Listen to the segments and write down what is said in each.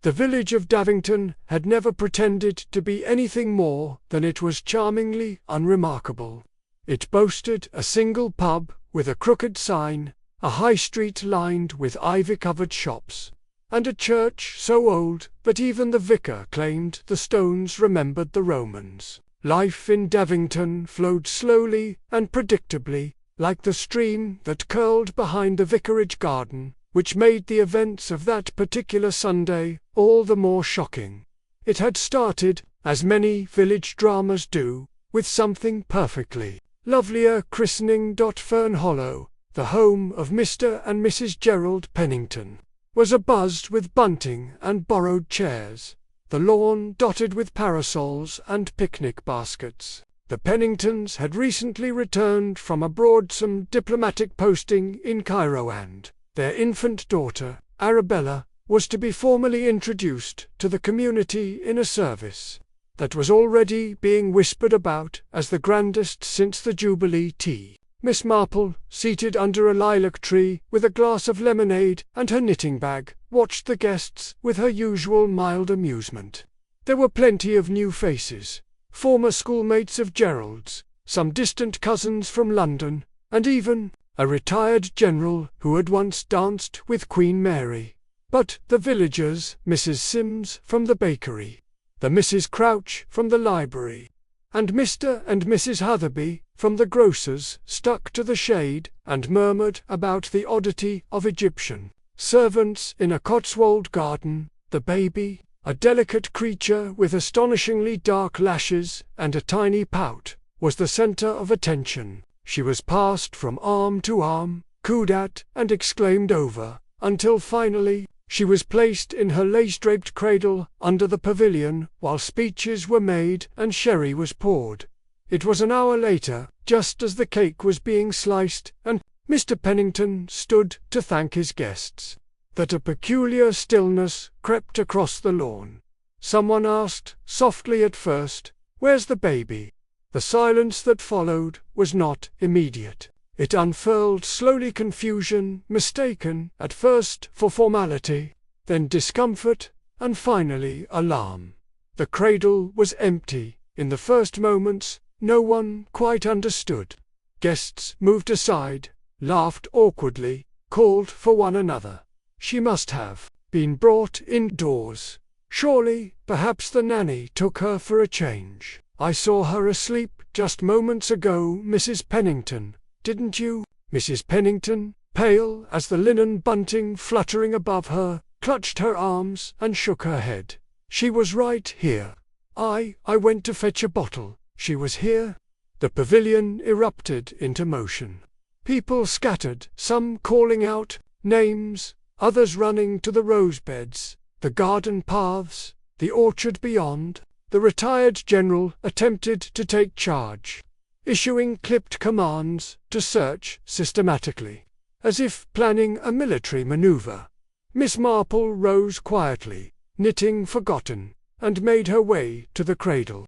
The village of Davington had never pretended to be anything more than it was charmingly unremarkable. It boasted a single pub with a crooked sign, a high street lined with ivy-covered shops, and a church so old that even the vicar claimed the stones remembered the Romans. Life in Davington flowed slowly and predictably, like the stream that curled behind the vicarage garden, which made the events of that particular Sunday all the more shocking. It had started, as many village dramas do, with something perfectly lovelier christening. Fern Hollow, the home of Mr. and Mrs. Gerald Pennington, was abuzz with bunting and borrowed chairs, the lawn dotted with parasols and picnic baskets. The Penningtons had recently returned from a broadsome diplomatic posting in Cairo, and their infant daughter, Arabella, was to be formally introduced to the community in a service that was already being whispered about as the grandest since the Jubilee tea. Miss Marple, seated under a lilac tree with a glass of lemonade and her knitting bag, watched the guests with her usual mild amusement. There were plenty of new faces, former schoolmates of Gerald's, some distant cousins from London, and even a retired general who had once danced with Queen Mary. But the villagers, Mrs. Sims from the bakery, the Mrs. Crouch from the library, and Mr. and Mrs. Hutherby from the grocer's, stuck to the shade and murmured about the oddity of Egyptian servants in a Cotswold garden. The baby, a delicate creature with astonishingly dark lashes and a tiny pout, was the center of attention. She was passed from arm to arm, cooed at and exclaimed over, until finally she was placed in her lace-draped cradle under the pavilion while speeches were made and sherry was poured. It was an hour later, just as the cake was being sliced and Mr. Pennington stood to thank his guests, that a peculiar stillness crept across the lawn. Someone asked, softly at first, "Where's the baby?" The silence that followed was not immediate. It unfurled slowly, confusion, mistaken at first for formality, then discomfort, and finally alarm. The cradle was empty. In the first moments, no one quite understood. Guests moved aside, laughed awkwardly, called for one another. She must have been brought indoors. Surely, perhaps the nanny took her for a change. "I saw her asleep just moments ago, Mrs. Pennington, didn't you?" Mrs. Pennington, pale as the linen bunting fluttering above her, clutched her arms and shook her head. "She was right here. I went to fetch a bottle. She was here." The pavilion erupted into motion. People scattered, some calling out names, others running to the rose beds, the garden paths, the orchard beyond. The retired general attempted to take charge, issuing clipped commands to search systematically, as if planning a military maneuver. Miss Marple rose quietly, knitting forgotten, and made her way to the cradle.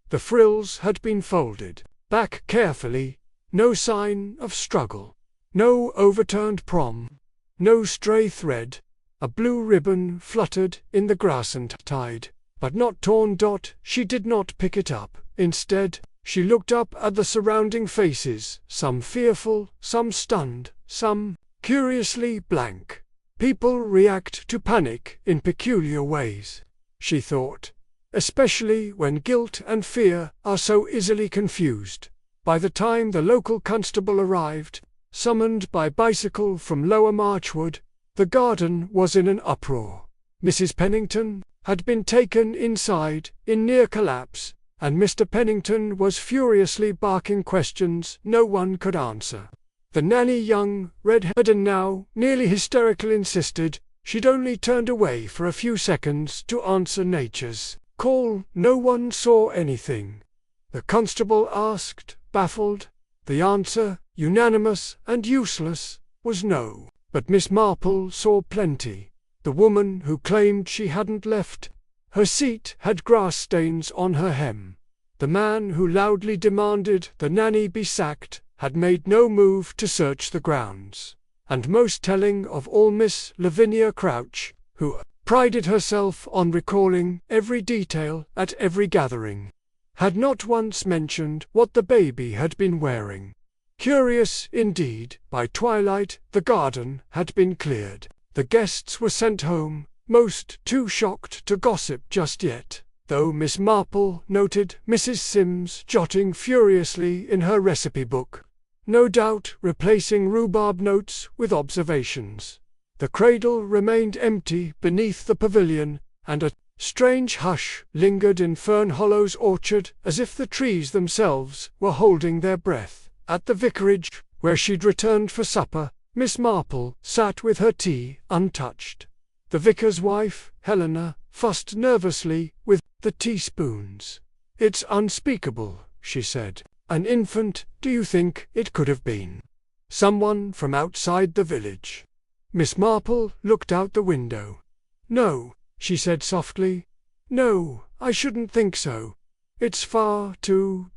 The frills had been folded back carefully, no sign of struggle, no overturned prom, no stray thread. A blue ribbon fluttered in the grass and tied, but not torn. She did not pick it up. Instead, she looked up at the surrounding faces, some fearful, some stunned, some curiously blank. People react to panic in peculiar ways, she thought, especially when guilt and fear are so easily confused. By the time the local constable arrived, summoned by bicycle from Lower Marchwood, the garden was in an uproar. Mrs. Pennington had been taken inside in near collapse, and Mr. Pennington was furiously barking questions no one could answer. The nanny, young, red-haired and now nearly hysterical, insisted she'd only turned away for a few seconds to answer nature's call. No one saw anything, the constable asked, baffled. The answer, unanimous and useless, was no. But Miss Marple saw plenty. The woman who claimed she hadn't left her seat had grass stains on her hem. The man who loudly demanded the nanny be sacked had made no move to search the grounds. And most telling of all, Miss Lavinia Crouch, who prided herself on recalling every detail at every gathering, had not once mentioned what the baby had been wearing. Curious indeed, by twilight the garden had been cleared. The guests were sent home, most too shocked to gossip just yet, though Miss Marple noted Mrs. Sims jotting furiously in her recipe book, no doubt replacing rhubarb notes with observations. The cradle remained empty beneath the pavilion, and a strange hush lingered in Fern Hollow's orchard, as if the trees themselves were holding their breath. At the vicarage, where she'd returned for supper, Miss Marple sat with her tea untouched. The vicar's wife, Helena, fussed nervously with the teaspoons. "It's unspeakable," she said. "An infant, do you think it could have been? Someone from outside the village?" Miss Marple looked out the window. "No," she said softly. "No, I shouldn't think so. It's far too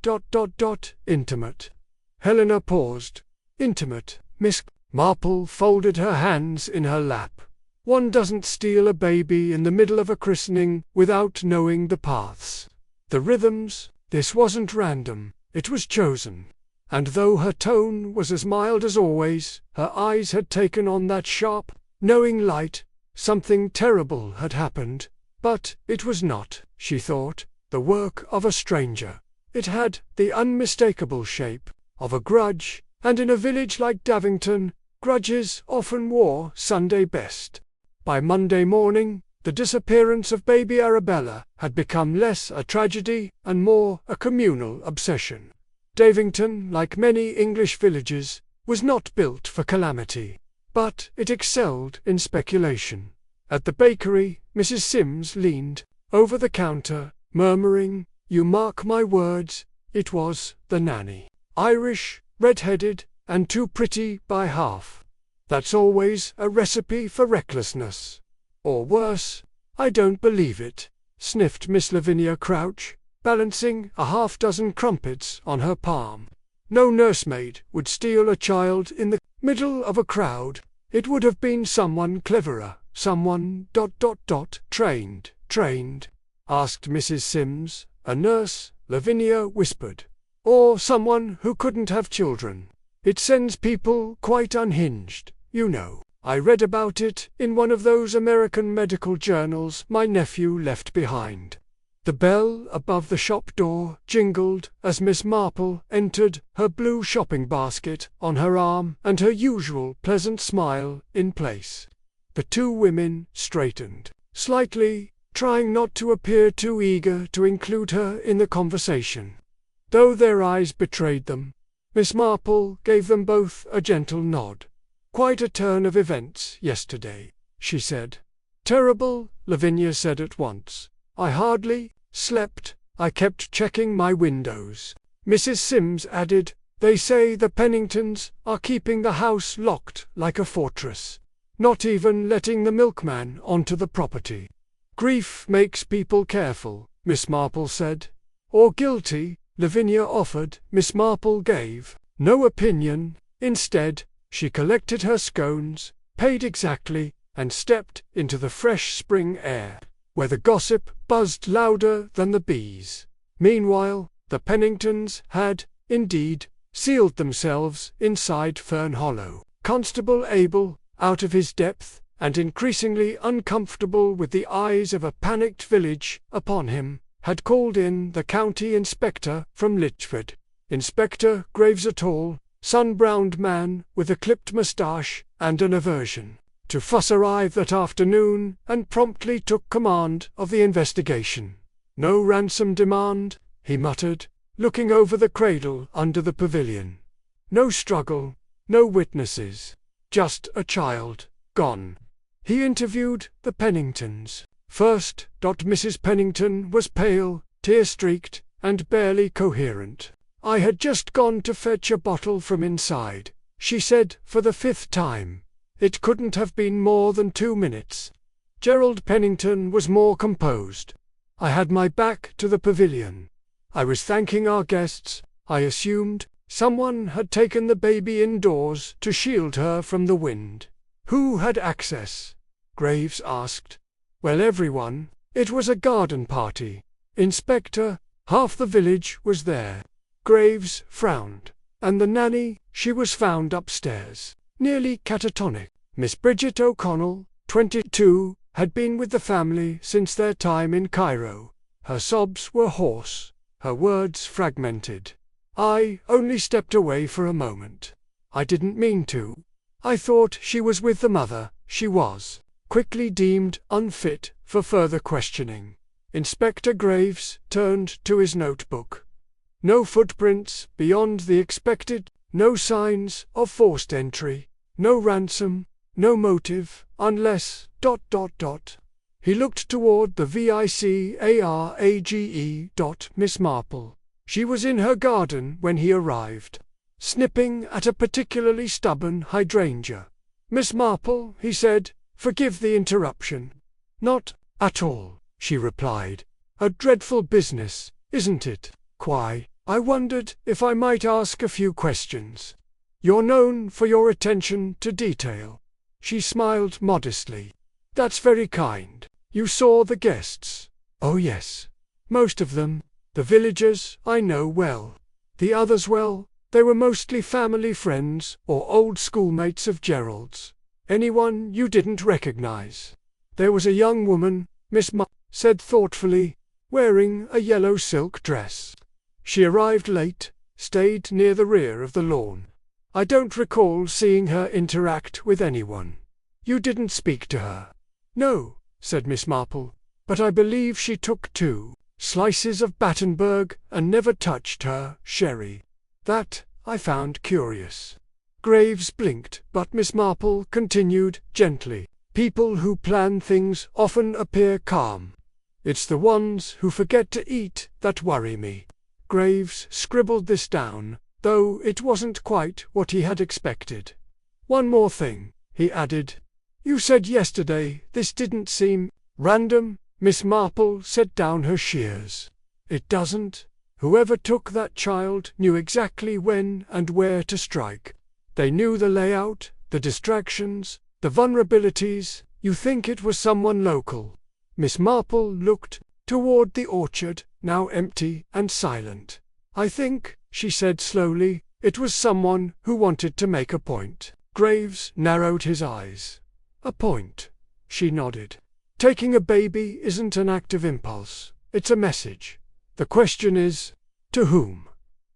intimate." Helena paused. "Intimate?" Miss Marple folded her hands in her lap. "One doesn't steal a baby in the middle of a christening without knowing the paths, the rhythms. This wasn't random, it was chosen." And though her tone was as mild as always, her eyes had taken on that sharp, knowing light. Something terrible had happened, but it was not, she thought, the work of a stranger. It had the unmistakable shape of a grudge, and in a village like Davington, grudges often wore Sunday best. By Monday morning, the disappearance of baby Arabella had become less a tragedy and more a communal obsession. Davington, like many English villages, was not built for calamity, but it excelled in speculation. At the bakery, Mrs. Sims leaned over the counter, murmuring, "You mark my words, it was the nanny. Irish, red-headed, and too pretty by half. That's always a recipe for recklessness. Or worse." "I don't believe it," sniffed Miss Lavinia Crouch, balancing a half-dozen crumpets on her palm. "No nursemaid would steal a child in the middle of a crowd. It would have been someone cleverer, someone trained," asked Mrs. Sims. "A nurse," Lavinia whispered. "Or someone who couldn't have children. It sends people quite unhinged, you know. I read about it in one of those American medical journals my nephew left behind." The bell above the shop door jingled as Miss Marple entered, her blue shopping basket on her arm and her usual pleasant smile in place. The two women straightened slightly, trying not to appear too eager to include her in the conversation. Though their eyes betrayed them, Miss Marple gave them both a gentle nod. "Quite a turn of events yesterday," she said. "Terrible," Lavinia said at once. "I hardly slept. I kept checking my windows." Mrs. Sims added, "They say the Penningtons are keeping the house locked like a fortress, not even letting the milkman onto the property." "Grief makes people careful," Miss Marple said. "Or guilty," Lavinia offered. Miss Marple gave no opinion. Instead, she collected her scones, paid exactly, and stepped into the fresh spring air, where the gossip buzzed louder than the bees. Meanwhile, the Penningtons had, indeed, sealed themselves inside Fern Hollow. Constable Abel, out of his depth, and increasingly uncomfortable with the eyes of a panicked village upon him, had called in the county inspector from Litchford. Inspector Graves, a tall, sun-browned man with a clipped moustache and an aversion to fuss, arrived that afternoon and promptly took command of the investigation. "No ransom demand," he muttered, looking over the cradle under the pavilion. "No struggle, no witnesses, just a child, gone." He interviewed the Penningtons. First, Mrs. Pennington was pale, tear-streaked, and barely coherent. "I had just gone to fetch a bottle from inside," she said for the 5th time. "It couldn't have been more than 2 minutes." Gerald Pennington was more composed. "I had my back to the pavilion. I was thanking our guests. I assumed someone had taken the baby indoors to shield her from the wind." "Who had access?" Graves asked. Well, everyone. It was a garden party. Inspector, half the village was there. Graves frowned. And the nanny, she was found upstairs, nearly catatonic. Miss Bridget O'Connell, 22, had been with the family since their time in Cairo. Her sobs were hoarse, her words fragmented. I only stepped away for a moment. I didn't mean to. I thought she was with the mother. She was. Quickly deemed unfit for further questioning. Inspector Graves turned to his notebook. No footprints beyond the expected, no signs of forced entry, no ransom, no motive, unless ... He looked toward the vacía. Miss Marple. She was in her garden when he arrived, snipping at a particularly stubborn hydrangea. Miss Marple, he said, forgive the interruption. Not at all, she replied. A dreadful business, isn't it? Why, I wondered if I might ask a few questions. You're known for your attention to detail. She smiled modestly. That's very kind. You saw the guests? Oh yes. Most of them. The villagers I know well. The others, well, they were mostly family friends or old schoolmates of Gerald's. Anyone you didn't recognize? There was a young woman, Miss Marple said thoughtfully, wearing a yellow silk dress. She arrived late, stayed near the rear of the lawn. I don't recall seeing her interact with anyone. You didn't speak to her? No, said Miss Marple, but I believe she took 2 slices of Battenberg and never touched her sherry. That I found curious. Graves blinked, but Miss Marple continued gently. People who plan things often appear calm. It's the ones who forget to eat that worry me. Graves scribbled this down, though it wasn't quite what he had expected. One more thing, he added. You said yesterday this didn't seem random. Miss Marple set down her shears. It doesn't. Whoever took that child knew exactly when and where to strike. They knew the layout, the distractions, the vulnerabilities. You think it was someone local? Miss Marple looked toward the orchard, now empty and silent. I think, she said slowly, it was someone who wanted to make a point. Graves narrowed his eyes. A point. She nodded. Taking a baby isn't an act of impulse. It's a message. The question is, to whom?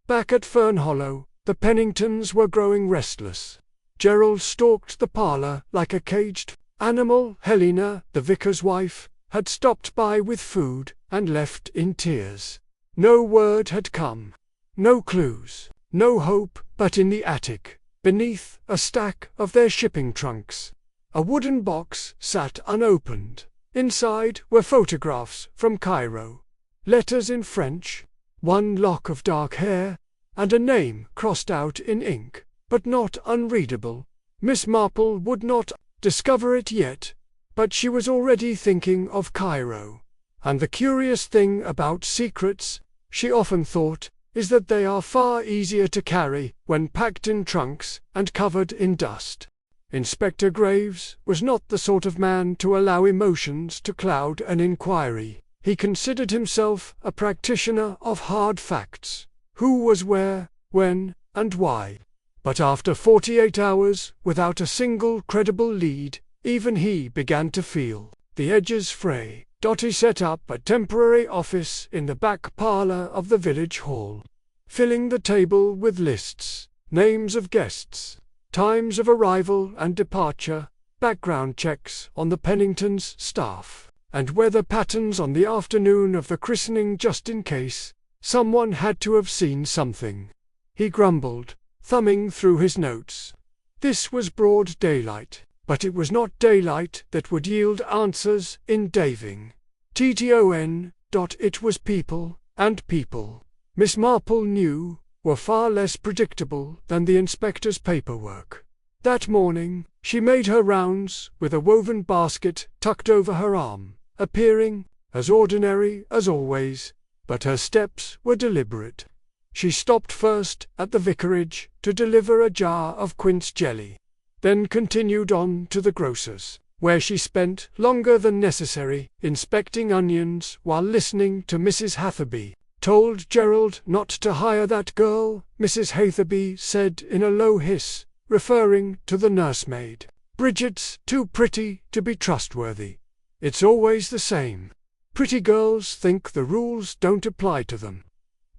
Back at Fern Hollow, the Penningtons were growing restless. Gerald stalked the parlor like a caged animal. Helena, the vicar's wife, had stopped by with food and left in tears. No word had come. No clues. No hope. But in the attic, beneath a stack of their shipping trunks, a wooden box sat unopened. Inside were photographs from Cairo, letters in French, one lock of dark hair, and a name crossed out in ink, but not unreadable. Miss Marple would not discover it yet, but she was already thinking of Cairo. And the curious thing about secrets, she often thought, is that they are far easier to carry when packed in trunks and covered in dust. Inspector Graves was not the sort of man to allow emotions to cloud an inquiry. He considered himself a practitioner of hard facts. Who was where, when, and why. But after 48 hours, without a single credible lead, even he began to feel the edges fray. Dottie set up a temporary office in the back parlor of the village hall, filling the table with lists, names of guests, times of arrival and departure, background checks on the Penningtons' staff, and weather patterns on the afternoon of the christening just in case. Someone had to have seen something. He grumbled, thumbing through his notes. This was broad daylight, but it was not daylight that would yield answers in Daving. It was people, and people, Miss Marple knew, were far less predictable than the inspector's paperwork. That morning, she made her rounds with a woven basket tucked over her arm, appearing as ordinary as always, but her steps were deliberate. She stopped first at the vicarage to deliver a jar of quince jelly, then continued on to the grocer's. where she spent longer than necessary inspecting onions while listening to Mrs. Hatherby, told Gerald not to hire that girl, Mrs. Hatherby said in a low hiss, referring to the nursemaid. Bridget's too pretty to be trustworthy. It's always the same. Pretty girls think the rules don't apply to them.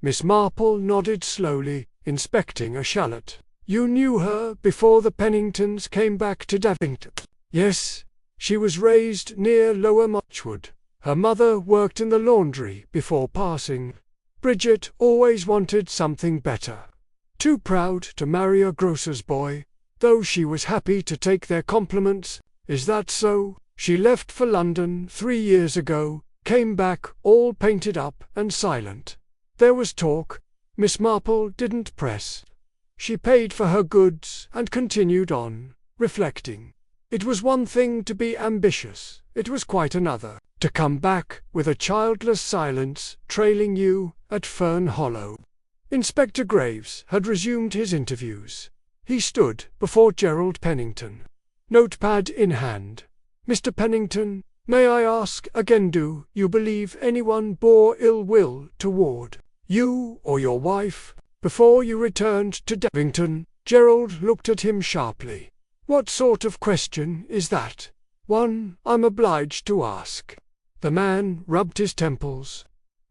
Miss Marple nodded slowly, inspecting a shallot. You knew her before the Penningtons came back to Davington? Yes. She was raised near Lower Marchwood. Her mother worked in the laundry before passing. Bridget always wanted something better. Too proud to marry a grocer's boy, though she was happy to take their compliments. Is that so? She left for London 3 years ago, came back all painted up and silent. There was talk. Miss Marple didn't press. She paid for her goods and continued on, reflecting. It was one thing to be ambitious, it was quite another to come back with a childless silence trailing you at Fern Hollow. Inspector Graves had resumed his interviews. He stood before Gerald Pennington, notepad in hand. Mr. Pennington, may I ask again, do you believe anyone bore ill will toward you or your wife before you returned to Davington? Gerald looked at him sharply. What sort of question is that? One I'm obliged to ask. The man rubbed his temples.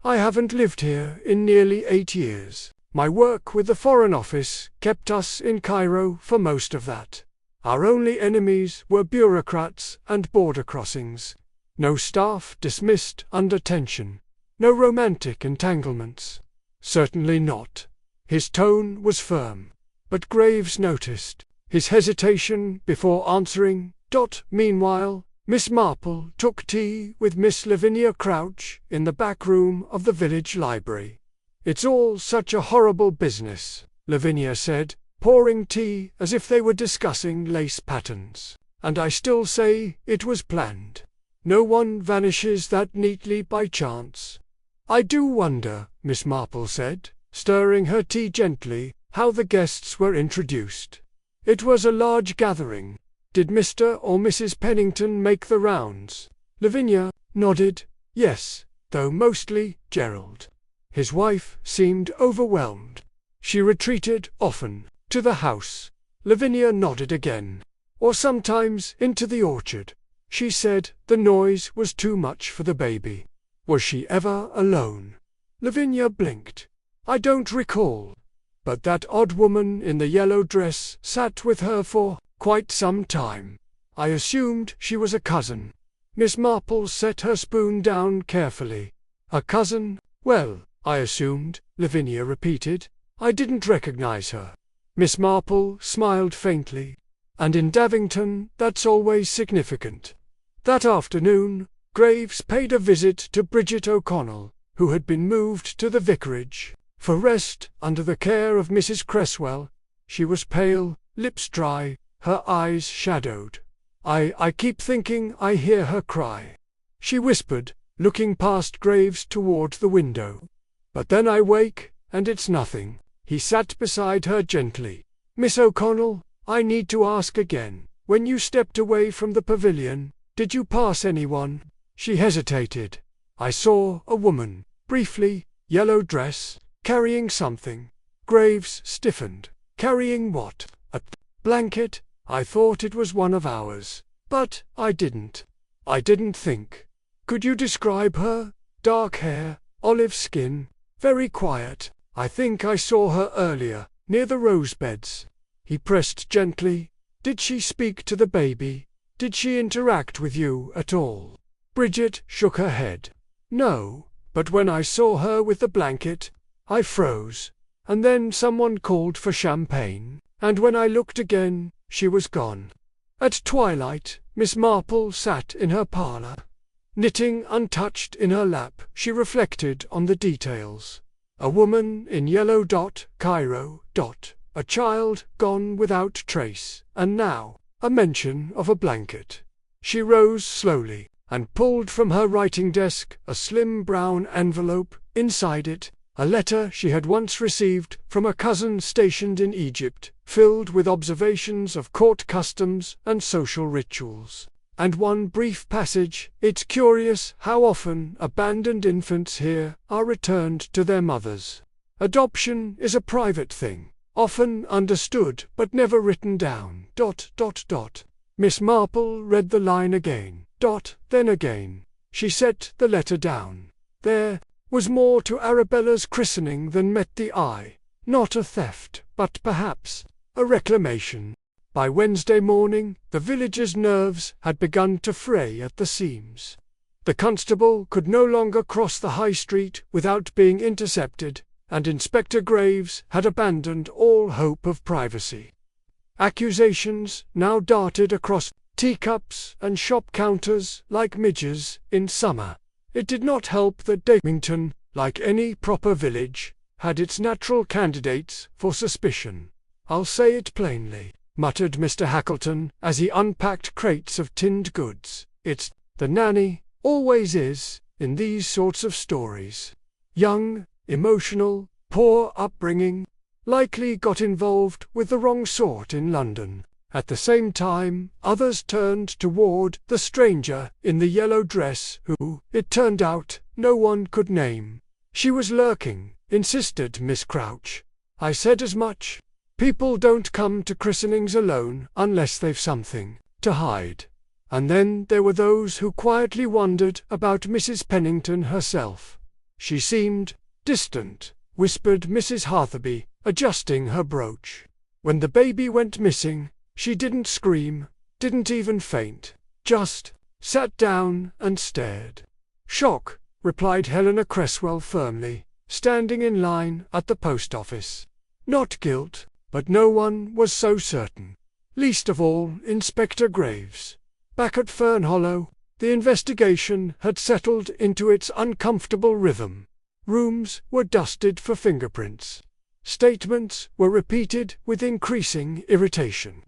I haven't lived here in nearly 8 years. My work with the Foreign Office kept us in Cairo for most of that. Our only enemies were bureaucrats and border crossings. No staff dismissed under tension. No romantic entanglements. Certainly not. His tone was firm. But Graves noticed his hesitation before answering. Meanwhile, Miss Marple took tea with Miss Lavinia Crouch in the back room of the village library. It's all such a horrible business, Lavinia said, pouring tea as if they were discussing lace patterns. And I still say it was planned. No one vanishes that neatly by chance. I do wonder, Miss Marple said, stirring her tea gently, how the guests were introduced. It was a large gathering. Did Mr. or Mrs. Pennington make the rounds? Lavinia nodded. Yes, though mostly Gerald. His wife seemed overwhelmed. She retreated often to the house. Lavinia nodded again. Or sometimes into the orchard. She said the noise was too much for the baby. Was she ever alone? Lavinia blinked. I don't recall. But that odd woman in the yellow dress sat with her for quite some time. I assumed she was a cousin. Miss Marple set her spoon down carefully. A cousin? Well, I assumed, Lavinia repeated. I didn't recognize her. Miss Marple smiled faintly. And in Davington, that's always significant. That afternoon, Graves paid a visit to Bridget O'Connell, who had been moved to the vicarage for rest under the care of Mrs. Cresswell. She was pale, lips dry, her eyes shadowed. I keep thinking I hear her cry, she whispered, looking past Graves toward the window. But then I wake, and it's nothing. He sat beside her gently. Miss O'Connell, I need to ask again. When you stepped away from the pavilion, did you pass anyone? She hesitated. I saw a woman, briefly, yellow dress, carrying something. Graves stiffened. Carrying what? A blanket? I thought it was one of ours. But I didn't think. Could you describe her? Dark hair, olive skin, very quiet. I think I saw her earlier, near the rose beds. He pressed gently. Did she speak to the baby? Did she interact with you at all? Bridget shook her head. No, but when I saw her with the blanket, I froze. And then someone called for champagne, and when I looked again, she was gone. At twilight, Miss Marple sat in her parlour. Knitting untouched in her lap, she reflected on the details. A woman in yellow Cairo, a child gone without trace, and now, a mention of a blanket. She rose slowly, and pulled from her writing desk a slim brown envelope, inside it, a letter she had once received from a cousin stationed in Egypt, filled with observations of court customs and social rituals. and one brief passage. It's curious how often abandoned infants here are returned to their mothers. Adoption is a private thing, often understood but never written down. ... Miss Marple read the line again. Then again. She set the letter down. There was more to Arabella's christening than met the eye. Not a theft, but perhaps a reclamation. By Wednesday morning, the villagers' nerves had begun to fray at the seams. The constable could no longer cross the high street without being intercepted, and Inspector Graves had abandoned all hope of privacy. Accusations now darted across teacups and shop counters like midges in summer. It did not help that Damington, like any proper village, had its natural candidates for suspicion. "I'll say it plainly," muttered Mr. Hackleton as he unpacked crates of tinned goods. "It's the nanny, always is, in these sorts of stories. Young, emotional, poor upbringing, likely got involved with the wrong sort in London." At the same time, others turned toward the stranger in the yellow dress who, it turned out, no one could name. "She was lurking," insisted Miss Crouch. "I said as much. People don't come to christenings alone unless they've something to hide." And then there were those who quietly wondered about Mrs. Pennington herself. "She seemed distant," whispered Mrs. Hartherby, adjusting her brooch. "When the baby went missing, she didn't scream, didn't even faint, just sat down and stared." "Shock," replied Helena Cresswell firmly, standing in line at the post office. Not guilt, but no one was so certain. Least of all Inspector Graves. Back at Fern Hollow, the investigation had settled into its uncomfortable rhythm. Rooms were dusted for fingerprints. Statements were repeated with increasing irritation.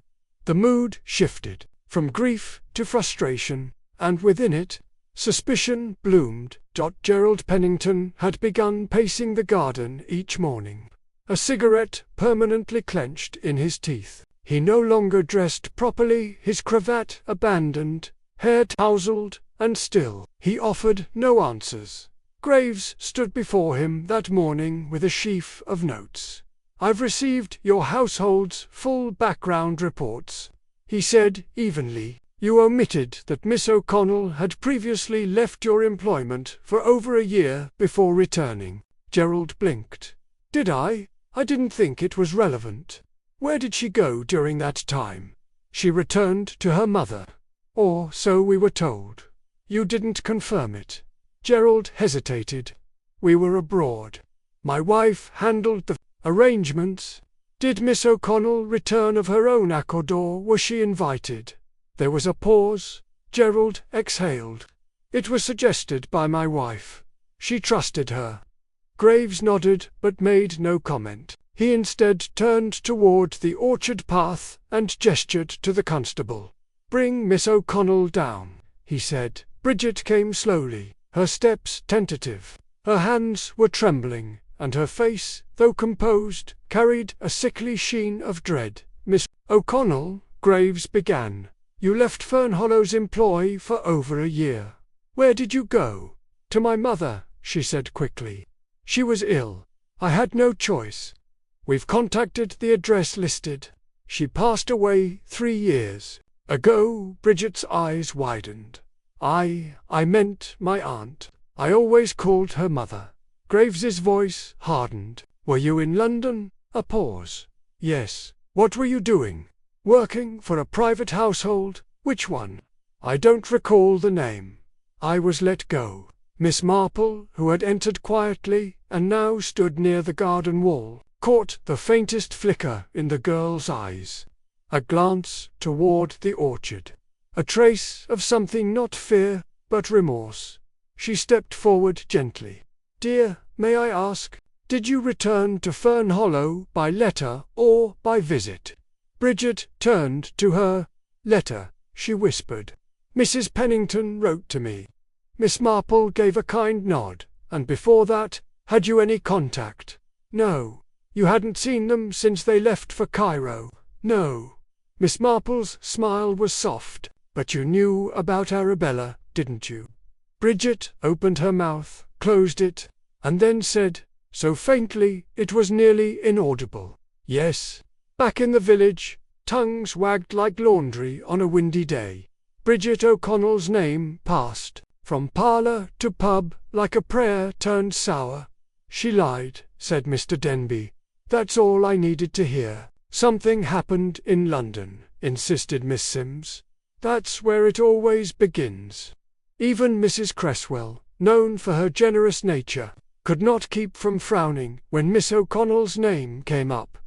The mood shifted from grief to frustration, and within it, suspicion bloomed. Gerald Pennington had begun pacing the garden each morning, a cigarette permanently clenched in his teeth. He no longer dressed properly, his cravat abandoned, hair tousled, and still he offered no answers. Graves stood before him that morning with a sheaf of notes. "I've received your household's full background reports," he said evenly. "You omitted that Miss O'Connell had previously left your employment for over a year before returning." Gerald blinked. "Did I? I didn't think it was relevant. Where did she go during that time?" "She returned to her mother. Or so we were told." "You didn't confirm it." Gerald hesitated. "We were abroad. My wife handled the arrangements." "Did Miss O'Connell return of her own accord, or was she invited?" There was a pause. Gerald exhaled. "It was suggested by my wife. She trusted her." Graves nodded but made no comment. He instead turned toward the orchard path and gestured to the constable. "Bring Miss O'Connell down," he said. Bridget came slowly, her steps tentative. Her hands were trembling, and her face, though composed, carried a sickly sheen of dread. "Miss O'Connell," Graves began, "you left Fern Hollow's employ for over a year. Where did you go?" "To my mother," she said quickly. "She was ill. I had no choice. We've contacted the address listed. She passed away 3 years ago." Bridget's eyes widened. I meant my aunt. I always called her mother." Graves's voice hardened. "Were you in London?" A pause. "Yes." "What were you doing?" "Working for a private household." "Which one?" "I don't recall the name." "I was let go." Miss Marple, who had entered quietly and now stood near the garden wall, caught the faintest flicker in the girl's eyes. A glance toward the orchard. A trace of something, not fear, but remorse. She stepped forward gently. "Dear, may I ask, did you return to Fern Hollow by letter or by visit?" Bridget turned to her. "Letter," she whispered. "Mrs. Pennington wrote to me." Miss Marple gave a kind nod. "And before that, had you any contact?" "No." "You hadn't seen them since they left for Cairo?" "No." Miss Marple's smile was soft. But you knew about Arabella, didn't you?" Bridget opened her mouth, closed it, and then said, so faintly it was nearly inaudible, "Yes. Back in the village, tongues wagged like laundry on a windy day. Bridget O'Connell's name passed from parlour to pub like a prayer turned sour." "She lied," said Mr. Denby. "That's all I needed to hear." "Something happened in London," insisted Miss Sims. "That's where it always begins." Even Mrs. Cresswell, known for her generous nature, could not keep from frowning when Miss O'Connell's name came up.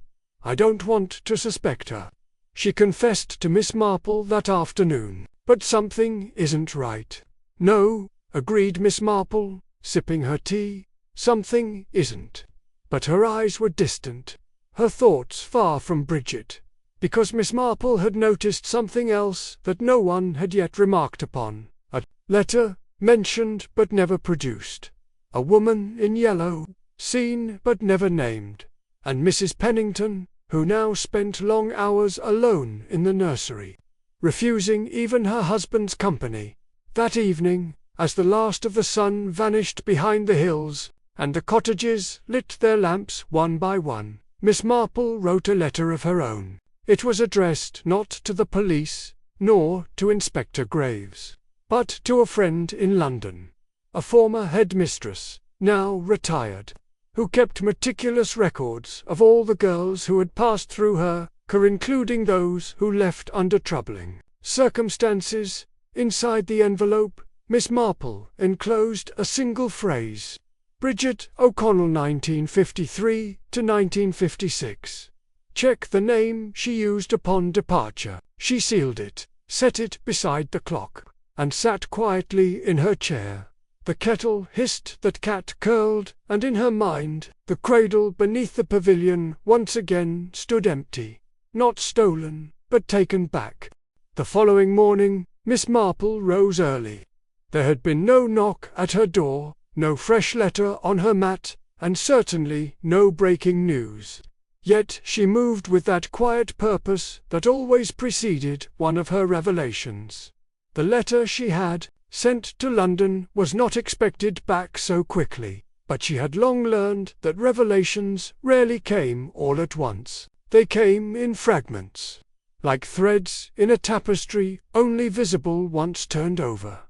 "I don't want to suspect her," she confessed to Miss Marple that afternoon, "but something isn't right." "No," agreed Miss Marple, sipping her tea, "something isn't." But her eyes were distant, her thoughts far from Bridget, because Miss Marple had noticed something else that no one had yet remarked upon. A letter, mentioned but never produced. A woman in yellow, seen but never named. And Mrs. Pennington, who now spent long hours alone in the nursery, refusing even her husband's company. That evening, as the last of the sun vanished behind the hills, and the cottages lit their lamps one by one, Miss Marple wrote a letter of her own. It was addressed not to the police, nor to Inspector Graves, but to a friend in London, a former headmistress, now retired, who kept meticulous records of all the girls who had passed through her care, including those who left under troubling circumstances. Inside the envelope, Miss Marple enclosed a single phrase: Bridget O'Connell 1953 to 1956. Check the name she used upon departure. She sealed it, set it beside the clock, and sat quietly in her chair. The kettle hissed, that cat curled, and in her mind, the cradle beneath the pavilion once again stood empty. Not stolen, but taken back. The following morning, Miss Marple rose early. There had been no knock at her door, no fresh letter on her mat, and certainly no breaking news. Yet she moved with that quiet purpose that always preceded one of her revelations. The letter she had sent to London was not expected back so quickly, but she had long learned that revelations rarely came all at once. They came in fragments, like threads in a tapestry only visible once turned over.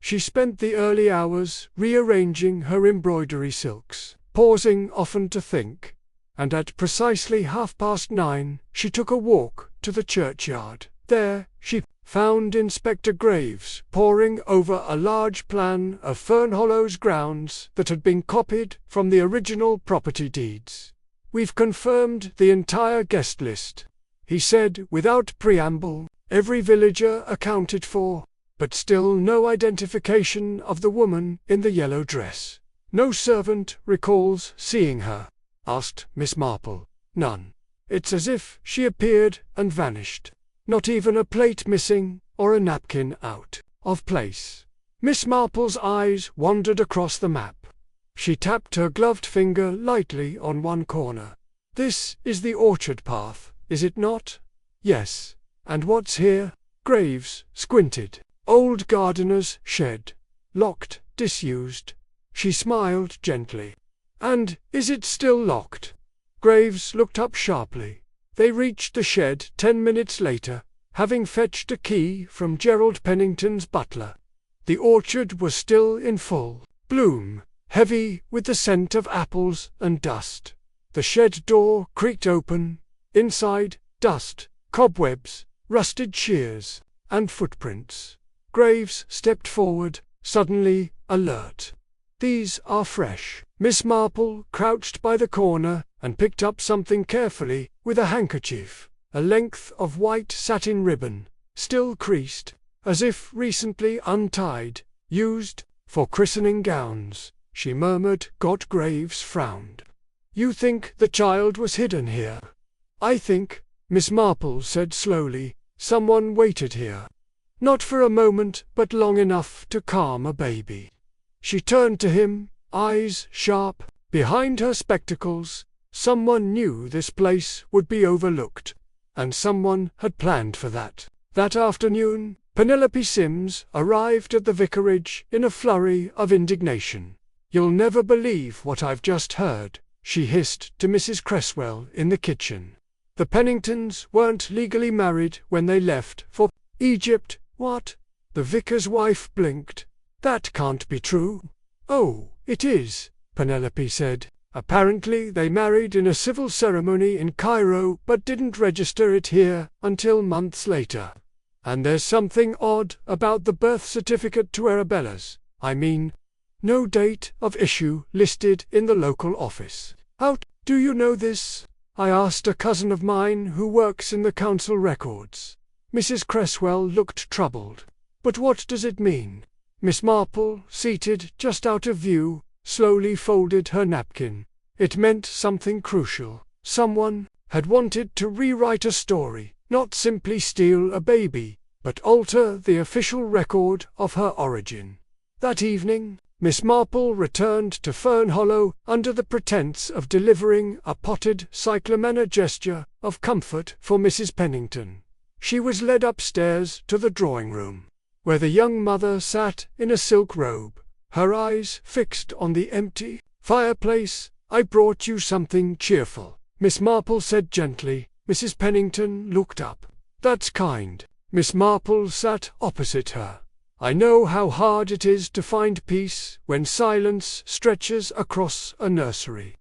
She spent the early hours rearranging her embroidery silks, pausing often to think, and at precisely 9:30 she took a walk to the churchyard. There she found Inspector Graves poring over a large plan of Fernhollow's grounds that had been copied from the original property deeds. "We've confirmed the entire guest list," he said without preamble, "every villager accounted for, but still no identification of the woman in the yellow dress." "No servant recalls seeing her?" asked Miss Marple. "None. It's as if she appeared and vanished. Not even a plate missing, or a napkin out of place." Miss Marple's eyes wandered across the map. She tapped her gloved finger lightly on one corner. "This is the orchard path, is it not?" "Yes. And what's here?" Graves squinted. "Old gardener's shed. Locked, disused." She smiled gently. "And is it still locked?" Graves looked up sharply. They reached the shed 10 minutes later, having fetched a key from Gerald Pennington's butler. The orchard was still in full bloom, heavy with the scent of apples and dust. The shed door creaked open. Inside, dust, cobwebs, rusted shears, and footprints. Graves stepped forward, suddenly alert. "These are fresh." Miss Marple crouched by the corner and picked up something carefully with a handkerchief, a length of white satin ribbon, still creased, as if recently untied, used for christening gowns. She murmured. Graves frowned. "You think the child was hidden here?" "I think," Miss Marple said slowly, "someone waited here. Not for a moment, but long enough to calm a baby." She turned to him, eyes sharp, behind her spectacles. Someone knew this place would be overlooked, and someone had planned for that. That afternoon, Penelope Sims arrived at the vicarage in a flurry of indignation. "You'll never believe what I've just heard," she hissed to Mrs. Cresswell in the kitchen. "The Penningtons weren't legally married when they left for Egypt." "What?" The vicar's wife blinked. "That can't be true." "Oh, it is," Penelope said. "Apparently they married in a civil ceremony in Cairo but didn't register it here until months later. And there's something odd about the birth certificate to Arabella's. I mean, no date of issue listed in the local office." "How do you know this?" "I asked a cousin of mine who works in the council records." Mrs. Cresswell looked troubled. "But what does it mean?" Miss Marple, seated just out of view, slowly folded her napkin. It meant something crucial. Someone had wanted to rewrite a story, not simply steal a baby, but alter the official record of her origin. That evening, Miss Marple returned to Fern Hollow under the pretense of delivering a potted cyclamen gesture of comfort for Mrs. Pennington. She was led upstairs to the drawing-room, where the young mother sat in a silk robe, her eyes fixed on the empty fireplace. "I brought you something cheerful," Miss Marple said gently. Mrs. Pennington looked up. "That's kind." Miss Marple sat opposite her. "I know how hard it is to find peace when silence stretches across a nursery."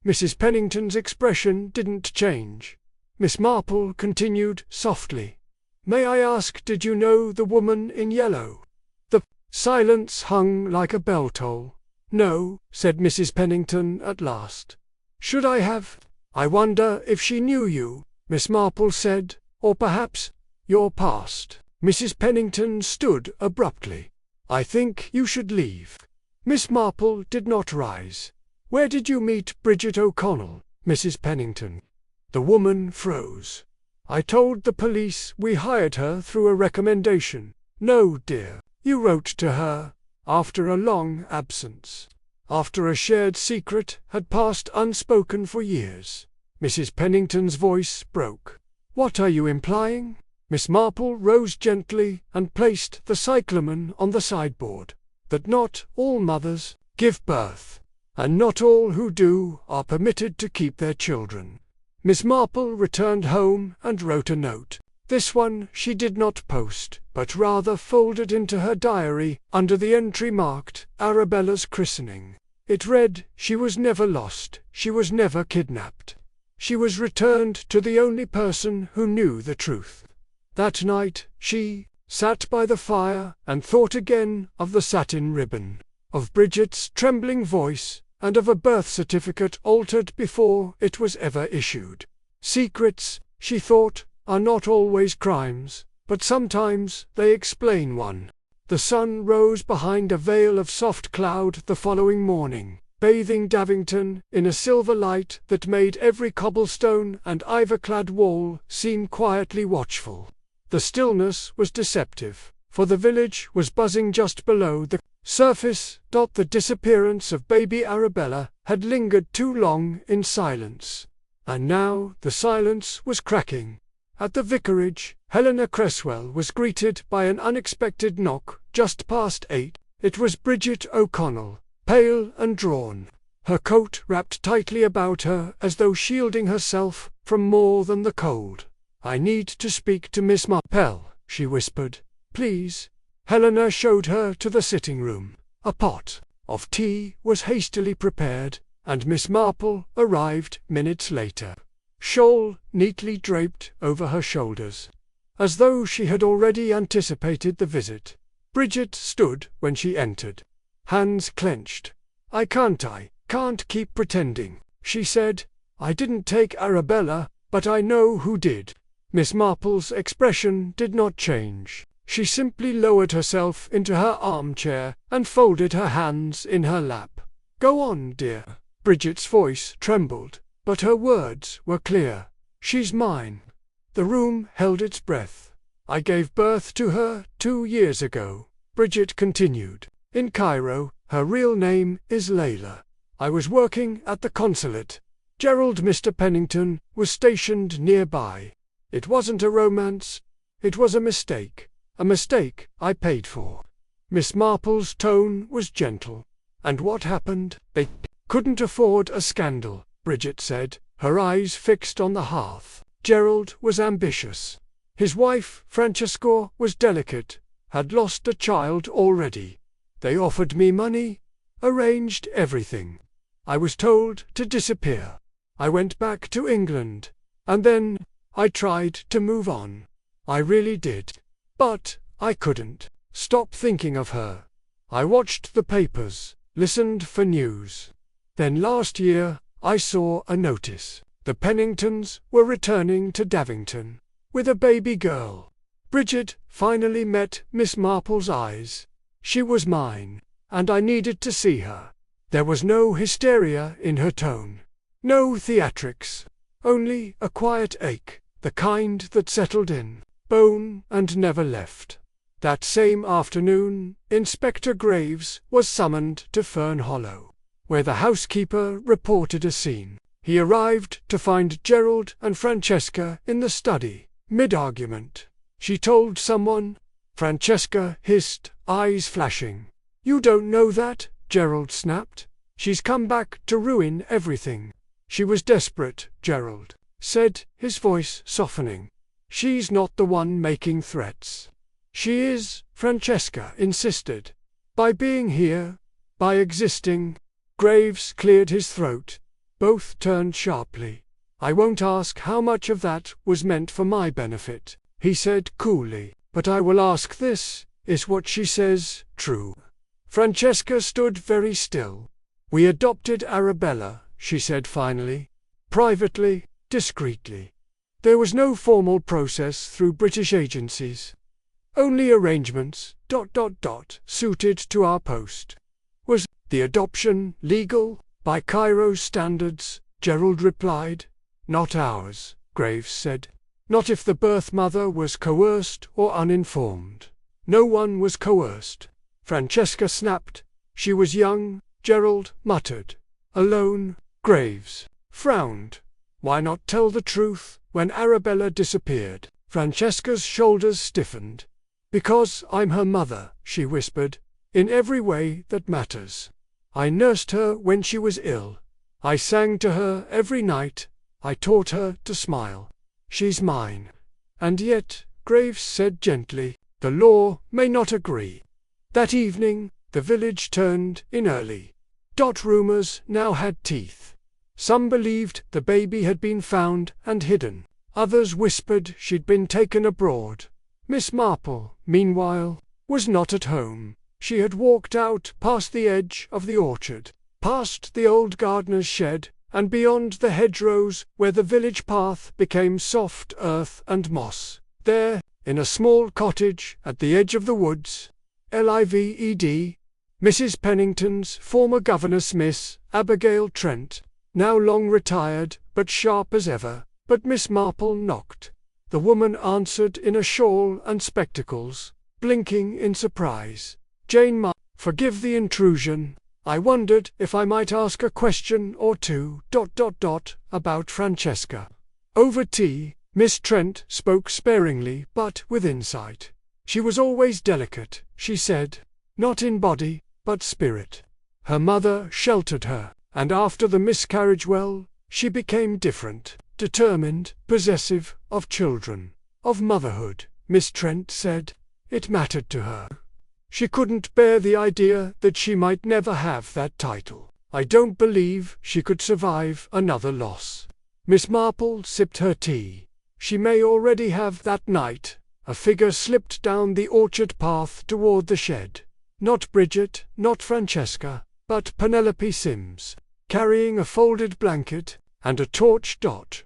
Mrs. Pennington's expression didn't change. Miss Marple continued softly. "May I ask, did you know the woman in yellow?" The silence hung like a bell toll. "No," said Mrs. Pennington at last. "Should I have?" "I wonder if she knew you," Miss Marple said, "or perhaps your past." Mrs. Pennington stood abruptly. "I think you should leave." Miss Marple did not rise. "Where did you meet Bridget O'Connell, Mrs. Pennington?" The woman froze. "I told the police we hired her through a recommendation." "No, dear. You wrote to her after a long absence, after a shared secret had passed unspoken for years." Mrs. Pennington's voice broke. "What are you implying?" Miss Marple rose gently and placed the cyclamen on the sideboard. "That not all mothers give birth, and not all who do are permitted to keep their children." Miss Marple returned home and wrote a note. This one she did not post, but rather folded into her diary under the entry marked Arabella's christening. It read, "She was never lost, she was never kidnapped. She was returned to the only person who knew the truth." That night she sat by the fire and thought again of the satin ribbon, of Bridget's trembling voice, and of a birth certificate altered before it was ever issued. Secrets, she thought, are not always crimes, but sometimes they explain one. The sun rose behind a veil of soft cloud the following morning, bathing Davington in a silver light that made every cobblestone and ivy-clad wall seem quietly watchful. The stillness was deceptive, for the village was buzzing just below the surface. The disappearance of baby Arabella had lingered too long in silence, and now the silence was cracking. At the vicarage, Helena Cresswell was greeted by an unexpected knock just past 8. It was Bridget O'Connell, pale and drawn, her coat wrapped tightly about her as though shielding herself from more than the cold. "I need to speak to Miss Marple," she whispered. "Please." Helena showed her to the sitting room. A pot of tea was hastily prepared, and Miss Marple arrived minutes later, shawl neatly draped over her shoulders. As though she had already anticipated the visit, Bridget stood when she entered, hands clenched. I can't keep pretending," she said. "I didn't take Arabella, but I know who did." Miss Marple's expression did not change. She simply lowered herself into her armchair and folded her hands in her lap. "Go on, dear." Bridget's voice trembled, but her words were clear. "She's mine." The room held its breath. "I gave birth to her 2 years ago," Bridget continued. "In Cairo. Her real name is Layla. I was working at the consulate. Gerald Mr. Pennington was stationed nearby. It wasn't a romance. It was a mistake. a mistake I paid for." Miss Marple's tone was gentle. "And what happened?" "They couldn't afford a scandal," Bridget said, her eyes fixed on the hearth. "Gerald was ambitious. His wife, Francesca, was delicate, had lost a child already. They offered me money, arranged everything. I was told to disappear. I went back to England, and then I tried to move on. I really did. But I couldn't stop thinking of her. I watched the papers, listened for news. Then last year I saw a notice. The Penningtons were returning to Davington with a baby girl." Bridget finally met Miss Marple's eyes. She was mine, and I needed to see her. There was no hysteria in her tone, no theatrics, only a quiet ache, the kind that settled in bone and never left. That same afternoon, Inspector Graves was summoned to Fern Hollow, where the housekeeper reported a scene. He arrived to find Gerald and Francesca in the study, mid-argument. "She told someone," Francesca hissed, eyes flashing. "You don't know that," Gerald snapped. "She's come back to ruin everything." "She was desperate," Gerald said, his voice softening. "She's not the one making threats." "She is," Francesca insisted. "By being here, by existing." Graves cleared his throat. Both turned sharply. "I won't ask how much of that was meant for my benefit," he said coolly, "but I will ask this, is what she says true?" Francesca stood very still. "We adopted Arabella," she said finally. "Privately, discreetly. There was no formal process through British agencies. Only arrangements, suited to our post." "Was the adoption legal, by Cairo's standards?" Gerald replied. "Not ours," Graves said. "Not if the birth mother was coerced or uninformed." "No one was coerced," Francesca snapped. "She was young," Gerald muttered. "Alone." Graves frowned. "Why not tell the truth when Arabella disappeared?" Francesca's shoulders stiffened. "Because I'm her mother," she whispered, "in every way that matters. I nursed her when she was ill. I sang to her every night. I taught her to smile. She's mine." "And yet," Graves said gently, "the law may not agree." That evening, the village turned in early. Rumors now had teeth. Some believed the baby had been found and hidden. Others whispered she'd been taken abroad. Miss Marple, meanwhile, was not at home. She had walked out past the edge of the orchard, past the old gardener's shed, and beyond the hedgerows where the village path became soft earth and moss. There, in a small cottage at the edge of the woods, lived Mrs. Pennington's former governess, Miss Abigail Trent, now long retired, but sharp as ever. But Miss Marple knocked. The woman answered in a shawl and spectacles, blinking in surprise. "Jane forgive the intrusion. I wondered if I might ask a question or two, about Francesca." Over tea, Miss Trent spoke sparingly but with insight. "She was always delicate," she said, "not in body, but spirit. Her mother sheltered her, and after the miscarriage, well, she became different, determined, possessive, of children, of motherhood." Miss Trent said. "It mattered to her. She couldn't bear the idea that she might never have that title. I don't believe she could survive another loss." Miss Marple sipped her tea. "She may already have." That night, a figure slipped down the orchard path toward the shed. Not Bridget, not Francesca, but Penelope Sims, carrying a folded blanket and a torch.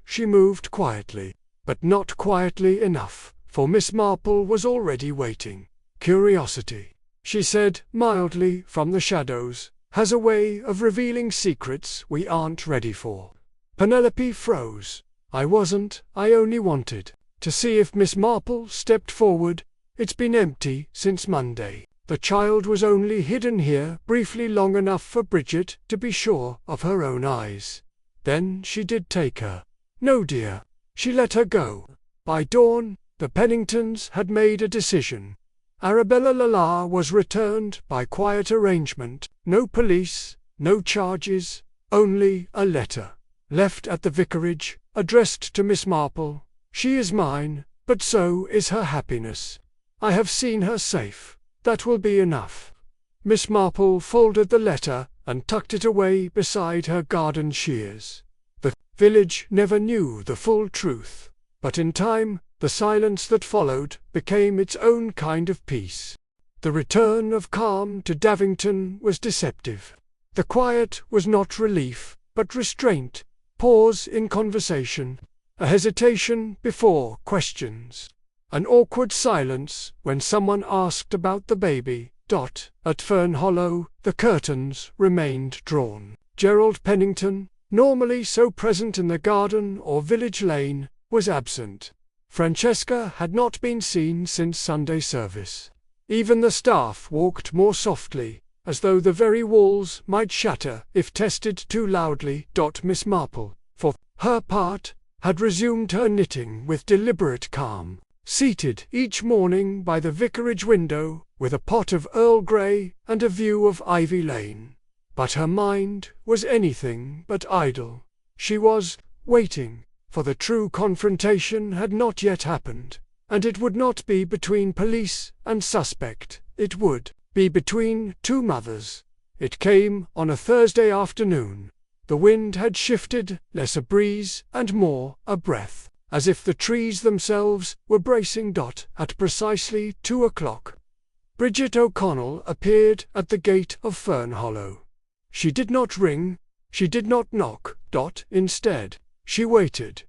She moved quietly, but not quietly enough, for Miss Marple was already waiting. "Curiosity," she said mildly from the shadows, "has a way of revealing secrets we aren't ready for." Penelope froze. "I wasn't, I only wanted to see if Miss Marple stepped forward. It's been empty since Monday. The child was only hidden here briefly long enough for Bridget to be sure of her own eyes. Then she did take her." "No, dear. She let her go." By dawn, the Penningtons had made a decision. Arabella Lala was returned by quiet arrangement, no police, no charges, only a letter. Left at the vicarage, addressed to Miss Marple. She is mine, but so is her happiness. I have seen her safe. That will be enough. Miss Marple folded the letter and tucked it away beside her garden shears. The village never knew the full truth, but in time, the silence that followed became its own kind of peace. The return of calm to Davington was deceptive. The quiet was not relief, but restraint, pause in conversation, a hesitation before questions, an awkward silence when someone asked about the baby. At Fern Hollow, the curtains remained drawn. Gerald Pennington, normally so present in the garden or village lane, was absent. Francesca had not been seen since Sunday service. Even the staff walked more softly, as though the very walls might shatter if tested too loudly. Miss Marple, for her part, had resumed her knitting with deliberate calm, seated each morning by the vicarage window, with a pot of Earl Grey and a view of Ivy Lane. But her mind was anything but idle. She was waiting, for the true confrontation had not yet happened, and it would not be between police and suspect, it would be between two mothers. It came on a Thursday afternoon. The wind had shifted, less a breeze and more a breath, as if the trees themselves were bracing. At precisely 2 o'clock, Bridget O'Connell appeared at the gate of Fern Hollow. She did not ring, she did not knock. Instead, she waited.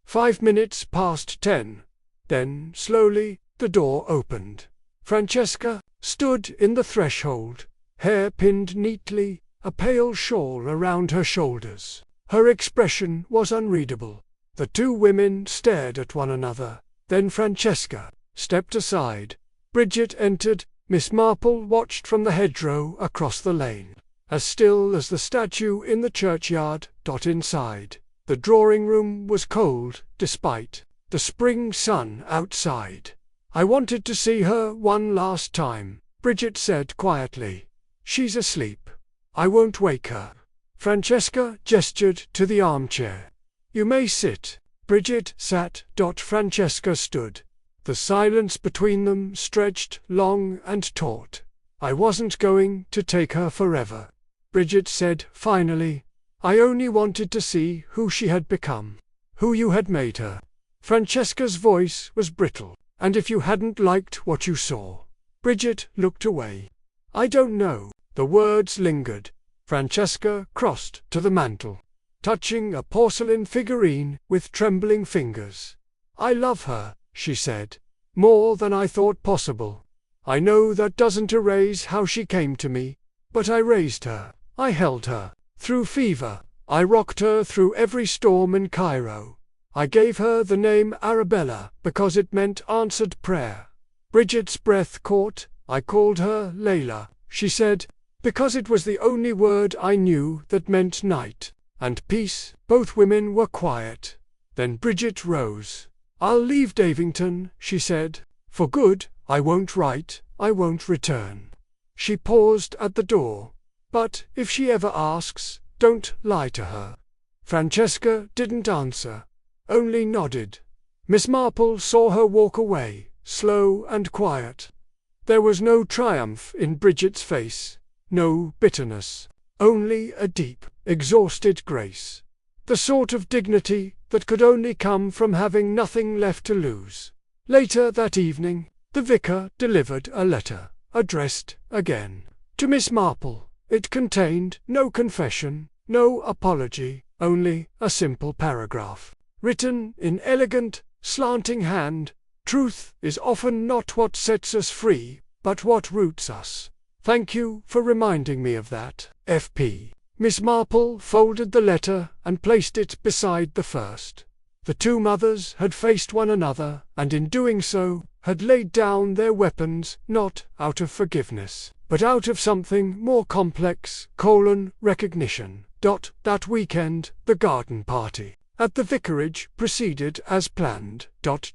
5 minutes past 10. Then, slowly, the door opened. Francesca stood in the threshold, hair pinned neatly, a pale shawl around her shoulders. Her expression was unreadable. The two women stared at one another. Then Francesca stepped aside. Bridget entered. Miss Marple watched from the hedgerow across the lane, as still as the statue in the churchyard. Inside, the drawing-room was cold, despite the spring sun outside. "I wanted to see her one last time," Bridget said quietly. "She's asleep. I won't wake her." Francesca gestured to the armchair. "You may sit." Bridget sat. Francesca stood. The silence between them stretched long and taut. "I wasn't going to take her forever," Bridget said finally. "I only wanted to see who she had become, who you had made her." Francesca's voice was brittle. "And if you hadn't liked what you saw?" Bridget looked away. "I don't know." The words lingered. Francesca crossed to the mantel, touching a porcelain figurine with trembling fingers. "I love her," she said, "more than I thought possible. I know that doesn't erase how she came to me, but I raised her. I held her through fever. I rocked her through every storm in Cairo. I gave her the name Arabella because it meant answered prayer." Bridget's breath caught. "I called her Layla," she said, "because it was the only word I knew that meant night and peace." Both women were quiet. Then Bridget rose. "I'll leave Davington," she said. "For good. I won't write. I won't return." She paused at the door. "But if she ever asks, don't lie to her." Francesca didn't answer, only nodded. Miss Marple saw her walk away, slow and quiet. There was no triumph in Bridget's face, no bitterness, only a deep, exhausted grace. The sort of dignity that could only come from having nothing left to lose. Later that evening, the vicar delivered a letter, addressed, again, to Miss Marple. It contained no confession, no apology, only a simple paragraph, written in elegant, slanting hand. "Truth is often not what sets us free, but what roots us. Thank you for reminding me of that, F.P." Miss Marple folded the letter and placed it beside the first. The two mothers had faced one another, and in doing so, had laid down their weapons, not out of forgiveness, but out of something more complex: recognition. That weekend, the garden party at the vicarage proceeded as planned.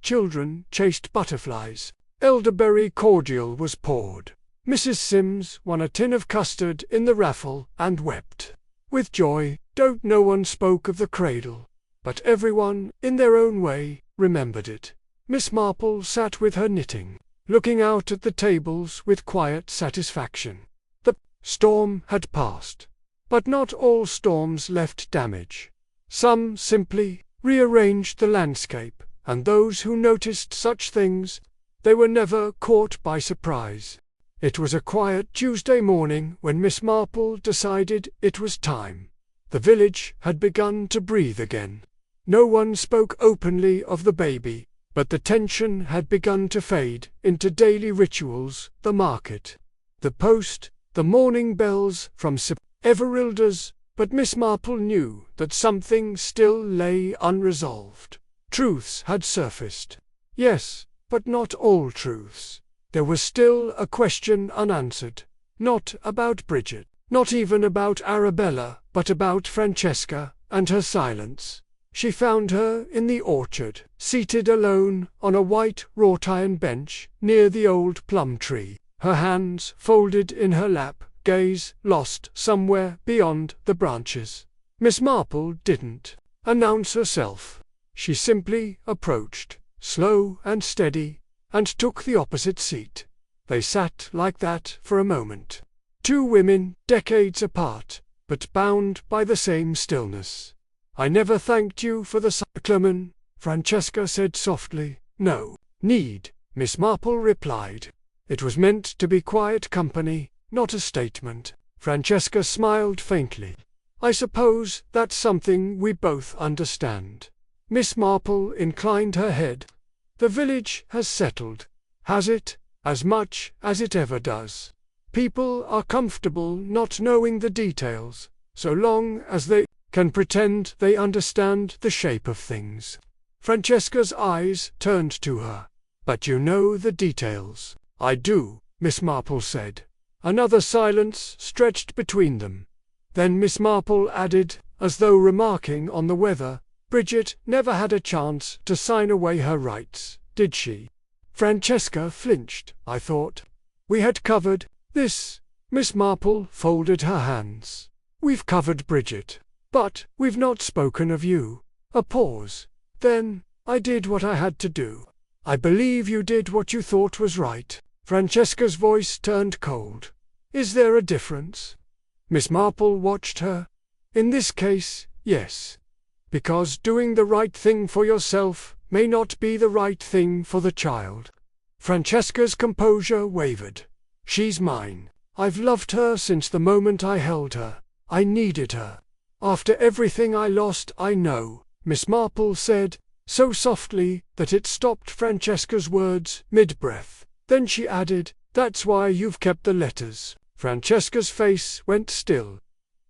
Children chased butterflies, elderberry cordial was poured. Mrs. Sims won a tin of custard in the raffle and wept with joy. No one spoke of the cradle, but everyone, in their own way, remembered it. Miss Marple sat with her knitting, looking out at the tables with quiet satisfaction. The storm had passed, but not all storms left damage. Some simply rearranged the landscape, and those who noticed such things, they were never caught by surprise. It was a quiet Tuesday morning when Miss Marple decided it was time. The village had begun to breathe again. No one spoke openly of the baby, but the tension had begun to fade into daily rituals, the market, the post, the morning bells from Everilda's, but Miss Marple knew that something still lay unresolved. Truths had surfaced. Yes, but not all truths. There was still a question unanswered, not about Bridget, not even about Arabella, but about Francesca and her silence. She found her in the orchard, seated alone on a white wrought iron bench near the old plum tree, her hands folded in her lap, gaze lost somewhere beyond the branches. Miss Marple didn't announce herself. She simply approached, slow and steady, and took the opposite seat. They sat like that for a moment. Two women, decades apart, but bound by the same stillness. "I never thanked you for the cyclamen," Francesca said softly. "No need," Miss Marple replied. It was meant to be quiet company, not a statement. Francesca smiled faintly. "I suppose that's something we both understand." Miss Marple inclined her head. "The village has settled, has it, as much as it ever does? People are comfortable not knowing the details, so long as they can pretend they understand the shape of things." Francesca's eyes turned to her. "But you know the details." "I do," Miss Marple said. Another silence stretched between them. Then Miss Marple added, as though remarking on the weather, "Bridget never had a chance to sign away her rights, did she?" Francesca flinched. "I thought we had covered this." Miss Marple folded her hands. "We've covered Bridget, but we've not spoken of you." A pause. "Then I did what I had to do. I believe you did what you thought was right." Francesca's voice turned cold. "Is there a difference?" Miss Marple watched her. "In this case, yes. Because doing the right thing for yourself may not be the right thing for the child." Francesca's composure wavered. "She's mine. I've loved her since the moment I held her. I needed her. After everything I lost, I know," Miss Marple said, so softly that it stopped Francesca's words mid-breath. Then she added, "That's why you've kept the letters." Francesca's face went still.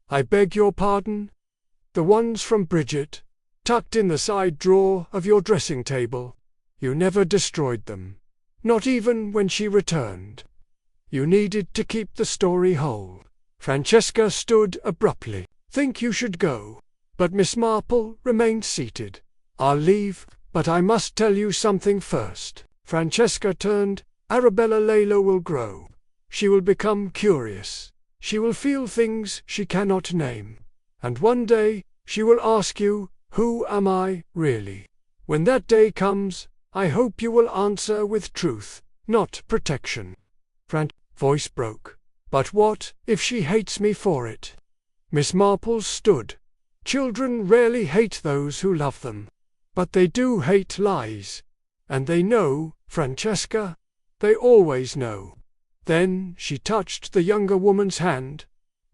"I beg your pardon?" "The ones from Bridget, tucked in the side drawer of your dressing table. You never destroyed them. Not even when she returned. You needed to keep the story whole." Francesca stood abruptly. "Think you should go." But Miss Marple remained seated. "I'll leave, but I must tell you something first." Francesca turned. "Arabella Layla will grow. She will become curious. She will feel things she cannot name. And one day, she will ask you, 'Who am I, really?' When that day comes, I hope you will answer with truth, not protection." Francesca's voice broke. "But what if she hates me for it?" Miss Marple stood. "Children rarely hate those who love them. But they do hate lies. And they know, Francesca. They always know." Then she touched the younger woman's hand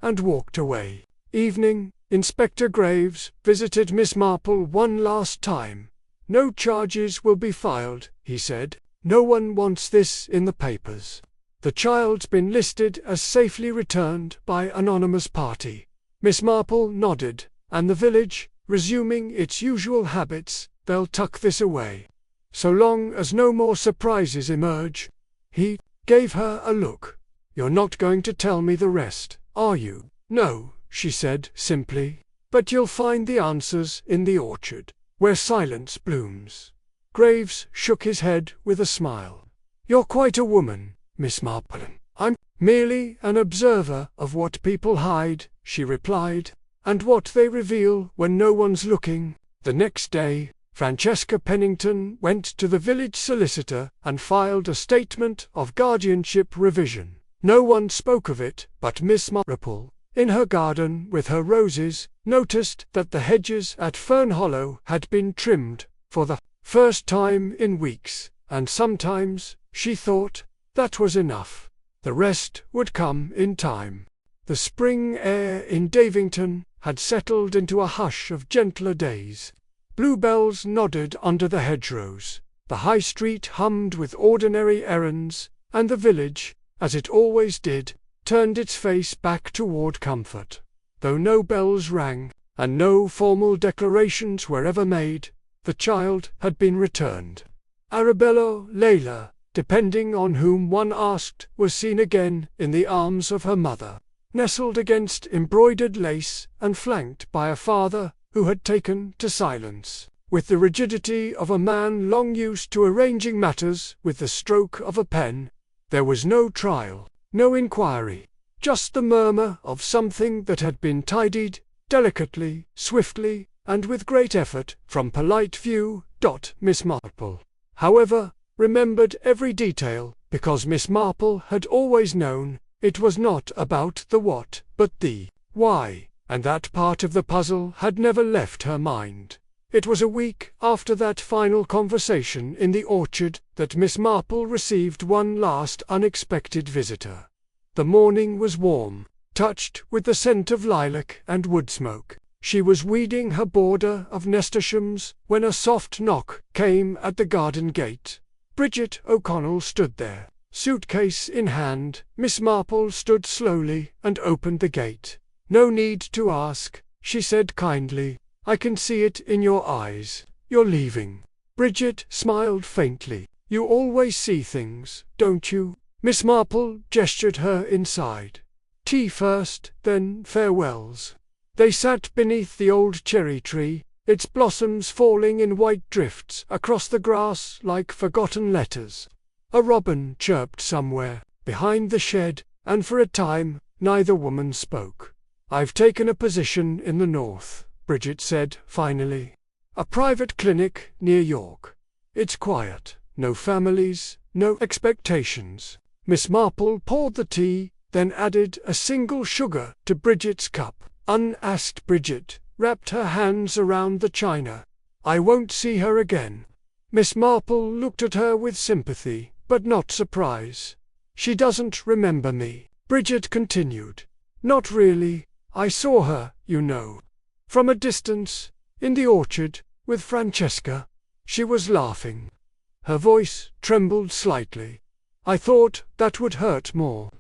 and walked away. Evening, Inspector Graves visited Miss Marple one last time. "No charges will be filed," he said. "No one wants this in the papers. The child's been listed as safely returned by anonymous party." Miss Marple nodded. "And the village, resuming its usual habits, they'll tuck this away. So long as no more surprises emerge." He gave her a look. "You're not going to tell me the rest, are you?" "No," she said simply. "But you'll find the answers in the orchard, where silence blooms." Graves shook his head with a smile. "You're quite a woman, Miss Marple." "I'm merely an observer of what people hide," she replied, "and what they reveal when no one's looking." The next day, Francesca Pennington went to the village solicitor and filed a statement of guardianship revision. No one spoke of it, but Miss Marple, in her garden with her roses, noticed that the hedges at Fern Hollow had been trimmed for the first time in weeks, and sometimes, she thought, that was enough. The rest would come in time. The spring air in Davington had settled into a hush of gentler days. Bluebells nodded under the hedgerows, the high street hummed with ordinary errands, and the village, as it always did, turned its face back toward comfort. Though no bells rang, and no formal declarations were ever made, the child had been returned. Arabella Layla, depending on whom one asked, was seen again in the arms of her mother, nestled against embroidered lace and flanked by a father who had taken to silence, with the rigidity of a man long used to arranging matters with the stroke of a pen. There was no trial, no inquiry, just the murmur of something that had been tidied, delicately, swiftly, and with great effort, from polite view. Miss Marple, however, remembered every detail, because Miss Marple had always known it was not about the what, but the why, and that part of the puzzle had never left her mind. It was a week after that final conversation in the orchard that Miss Marple received one last unexpected visitor. The morning was warm, touched with the scent of lilac and wood smoke. She was weeding her border of nasturtiums when a soft knock came at the garden gate. Bridget O'Connell stood there, suitcase in hand. Miss Marple stood slowly and opened the gate. "No need to ask," she said kindly. "I can see it in your eyes. You're leaving." Bridget smiled faintly. "You always see things, don't you?" Miss Marple gestured her inside. "Tea first, then farewells." They sat beneath the old cherry tree, its blossoms falling in white drifts across the grass like forgotten letters. A robin chirped somewhere behind the shed, and for a time neither woman spoke. "I've taken a position in the north," Bridget said finally. "A private clinic near York. It's quiet, no families, no expectations." Miss Marple poured the tea, then added a single sugar to Bridget's cup. Unasked, Bridget wrapped her hands around the china. "I won't see her again." Miss Marple looked at her with sympathy, but not surprise. "She doesn't remember me," Bridget continued. "Not really. I saw her, you know, from a distance, in the orchard, with Francesca." She was laughing. Her voice trembled slightly. "I thought that would hurt more."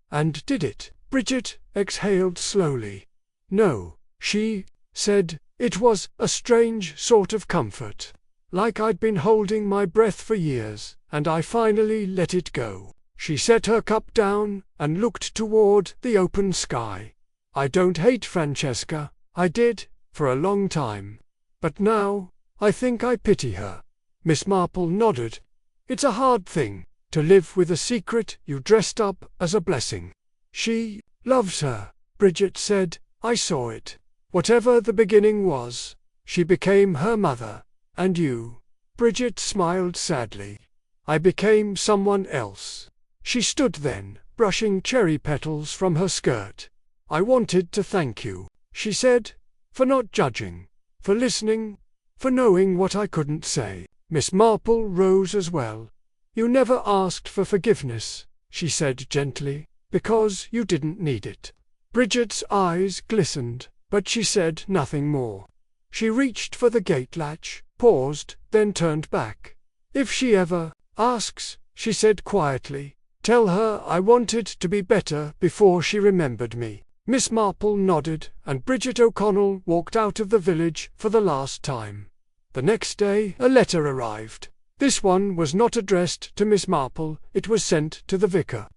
"And did it?" Bridget exhaled slowly. "No," she said. "It was a strange sort of comfort. Like I'd been holding my breath for years, and I finally let it go." She set her cup down and looked toward the open sky. "I don't hate Francesca. I did, for a long time. But now, I think I pity her." Miss Marple nodded. "It's a hard thing, to live with a secret you dressed up as a blessing." "She loves her," Bridget said. "I saw it. Whatever the beginning was, she became her mother. And you?" Bridget smiled sadly. "I became someone else." She stood then, brushing cherry petals from her skirt. "I wanted to thank you," she said, "for not judging, for listening, for knowing what I couldn't say." Miss Marple rose as well. "You never asked for forgiveness," she said gently, "because you didn't need it." Bridget's eyes glistened, but she said nothing more. She reached for the gate latch, paused, then turned back. "If she ever asks," she said quietly, "tell her I wanted to be better before she remembered me." Miss Marple nodded, and Bridget O'Connell walked out of the village for the last time. The next day a letter arrived. This one was not addressed to Miss Marple. It was sent to the vicar,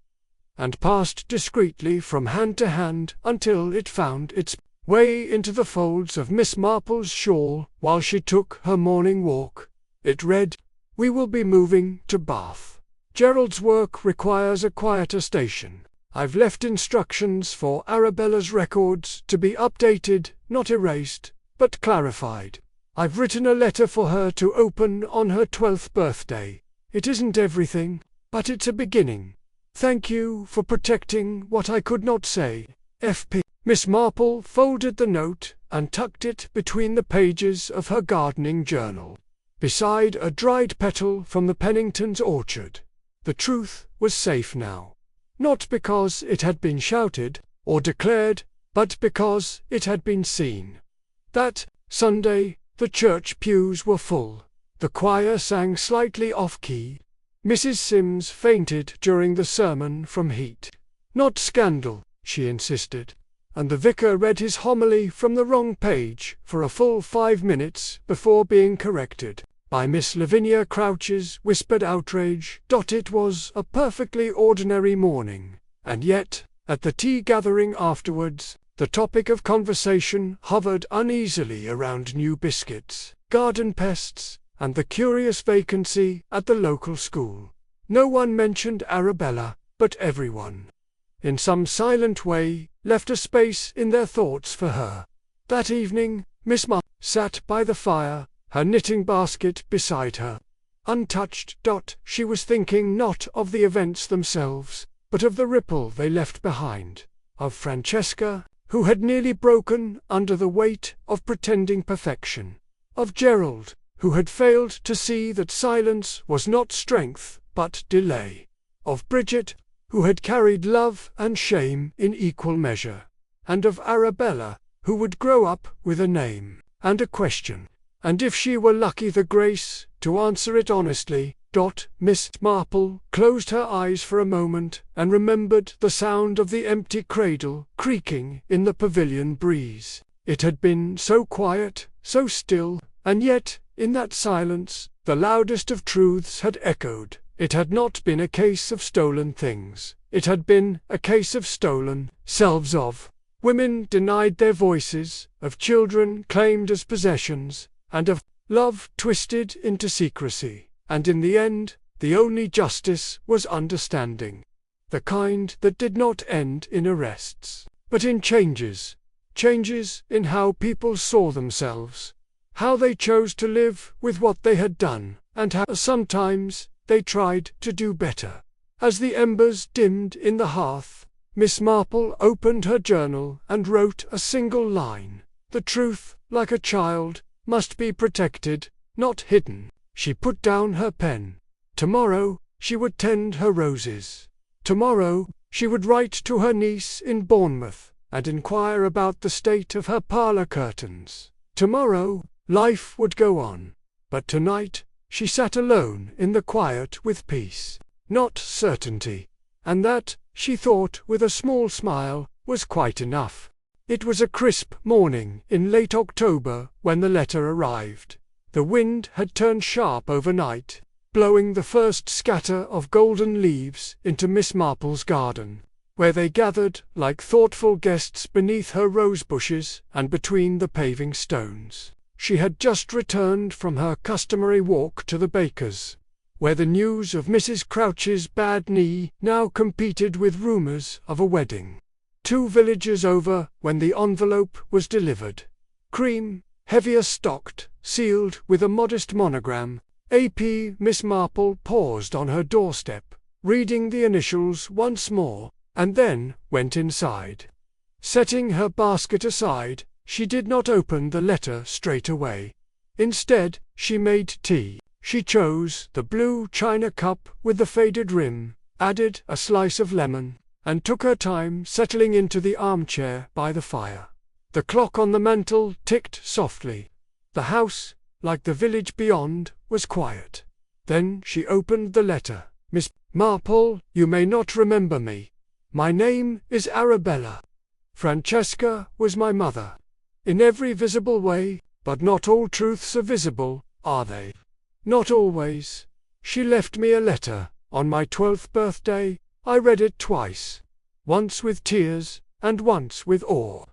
and passed discreetly from hand to hand until it found its way into the folds of Miss Marple's shawl while she took her morning walk. It read, "We will be moving to Bath. Gerald's work requires a quieter station. I've left instructions for Arabella's records to be updated, not erased, but clarified. I've written a letter for her to open on her 12th birthday. It isn't everything, but it's a beginning. Thank you for protecting what I could not say. F.P. Miss Marple folded the note and tucked it between the pages of her gardening journal, beside a dried petal from the Penningtons' orchard. The truth was safe now. Not because it had been shouted or declared, but because it had been seen. That Sunday, the church pews were full. The choir sang slightly off-key. Mrs. Sims fainted during the sermon from heat. Not scandal, she insisted. And the vicar read his homily from the wrong page for a full 5 minutes before being corrected by Miss Lavinia Crouch's whispered outrage. It was a perfectly ordinary morning, and yet, at the tea gathering afterwards, the topic of conversation hovered uneasily around new biscuits, garden pests, and the curious vacancy at the local school. No one mentioned Arabella, but everyone, in some silent way, left a space in their thoughts for her. That evening, Miss Marple sat by the fire, her knitting basket beside her. Untouched. She was thinking not of the events themselves, but of the ripple they left behind, of Francesca, who had nearly broken under the weight of pretending perfection, of Gerald, who had failed to see that silence was not strength but delay, of Bridget, who had carried love and shame in equal measure, and of Arabella, who would grow up with a name and a question, and if she were lucky the grace to answer it honestly. Miss Marple closed her eyes for a moment and remembered the sound of the empty cradle creaking in the pavilion breeze. It had been so quiet, so still, and yet, in that silence, the loudest of truths had echoed. It had not been a case of stolen things. It had been a case of stolen selves, of women denied their voices, of children claimed as possessions, and of love twisted into secrecy. And in the end, the only justice was understanding. The kind that did not end in arrests, but in changes. Changes in how people saw themselves, how they chose to live with what they had done, and how sometimes they tried to do better. As the embers dimmed in the hearth, Miss Marple opened her journal and wrote a single line. The truth, like a child, must be protected, not hidden. She put down her pen. Tomorrow, she would tend her roses. Tomorrow, she would write to her niece in Bournemouth and inquire about the state of her parlour curtains. Tomorrow, life would go on. But tonight, she sat alone in the quiet with peace, not certainty. And that, she thought with a small smile, was quite enough. It was a crisp morning in late October when the letter arrived. The wind had turned sharp overnight, blowing the first scatter of golden leaves into Miss Marple's garden, where they gathered like thoughtful guests beneath her rose bushes and between the paving stones. She had just returned from her customary walk to the baker's, where the news of Mrs. Crouch's bad knee now competed with rumours of a wedding. 2 villages over when the envelope was delivered. Cream, heavier stocked, sealed with a modest monogram. A.P. Miss Marple paused on her doorstep, reading the initials once more, and then went inside. Setting her basket aside, she did not open the letter straight away. Instead, she made tea. She chose the blue china cup with the faded rim, added a slice of lemon, and took her time settling into the armchair by the fire. The clock on the mantel ticked softly. The house, like the village beyond, was quiet. Then she opened the letter. Miss Marple, you may not remember me. My name is Arabella. Francesca was my mother. In every visible way, but not all truths are visible, are they? Not always. She left me a letter. On my 12th birthday, I read it twice. Once with tears, and once with awe.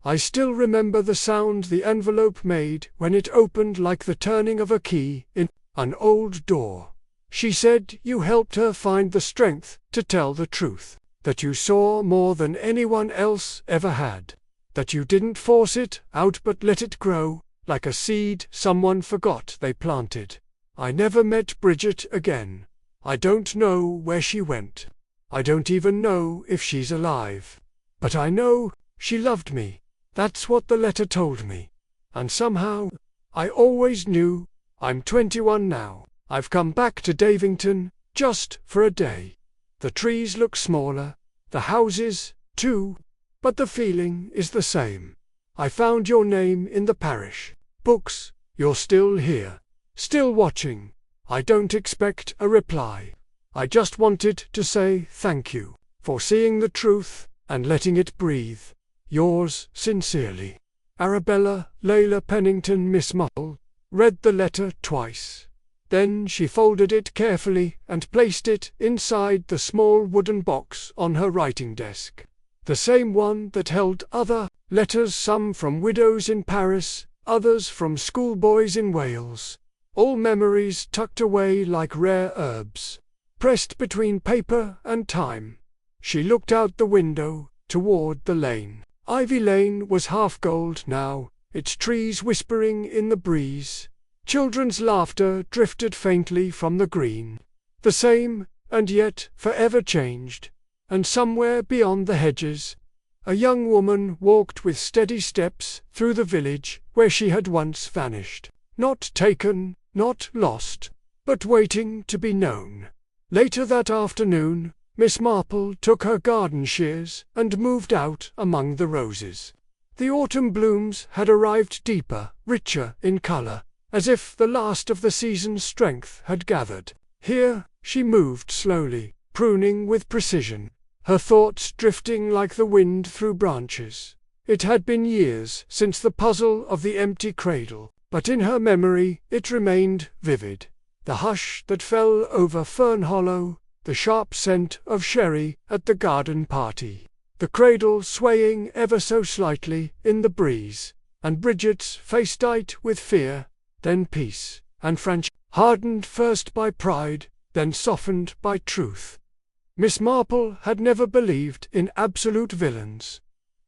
I still remember the sound the envelope made when it opened like the turning of a key in an old door. She said you helped her find the strength to tell the truth, that you saw more than anyone else ever had, that you didn't force it out but let it grow, like a seed someone forgot they planted. I never met Bridget again. I don't know where she went. I don't even know if she's alive. But I know she loved me. That's what the letter told me. And somehow, I always knew. I'm 21 now. I've come back to Davington, just for a day. The trees look smaller, the houses, too, but the feeling is the same. I found your name in the parish books. You're still here, still watching. I don't expect a reply. I just wanted to say thank you for seeing the truth and letting it breathe. Yours sincerely, Arabella Layla Pennington. Miss Marple read the letter twice. Then she folded it carefully and placed it inside the small wooden box on her writing desk. The same one that held other letters, some from widows in Paris, others from schoolboys in Wales. All memories tucked away like rare herbs, pressed between paper and time. She looked out the window, toward the lane. Ivy Lane was half gold now, its trees whispering in the breeze. Children's laughter drifted faintly from the green. The same, and yet forever changed. And somewhere beyond the hedges, a young woman walked with steady steps through the village where she had once vanished. Not taken, not lost, but waiting to be known. Later that afternoon, Miss Marple took her garden shears and moved out among the roses. The autumn blooms had arrived deeper, richer in color, as if the last of the season's strength had gathered. Here, she moved slowly, pruning with precision, her thoughts drifting like the wind through branches. It had been years since the puzzle of the empty cradle, but in her memory it remained vivid. The hush that fell over Fern Hollow, the sharp scent of sherry at the garden party, the cradle swaying ever so slightly in the breeze, and Bridget's face dight with fear, then peace, and friendship, hardened first by pride, then softened by truth. Miss Marple had never believed in absolute villains,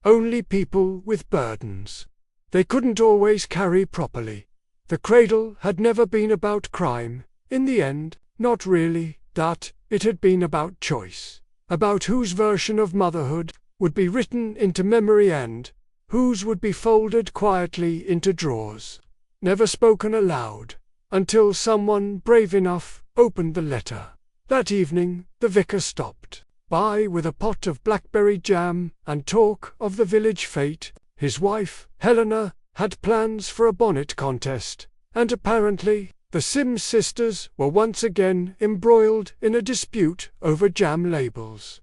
only people with burdens they couldn't always carry properly. The cradle had never been about crime, in the end, not really, that it had been about choice, about whose version of motherhood would be written into memory and whose would be folded quietly into drawers, never spoken aloud, until someone brave enough opened the letter. That evening the vicar stopped by with a pot of blackberry jam and talk of the village fete. His wife, Helena, had plans for a bonnet contest, and apparently the Sims sisters were once again embroiled in a dispute over jam labels.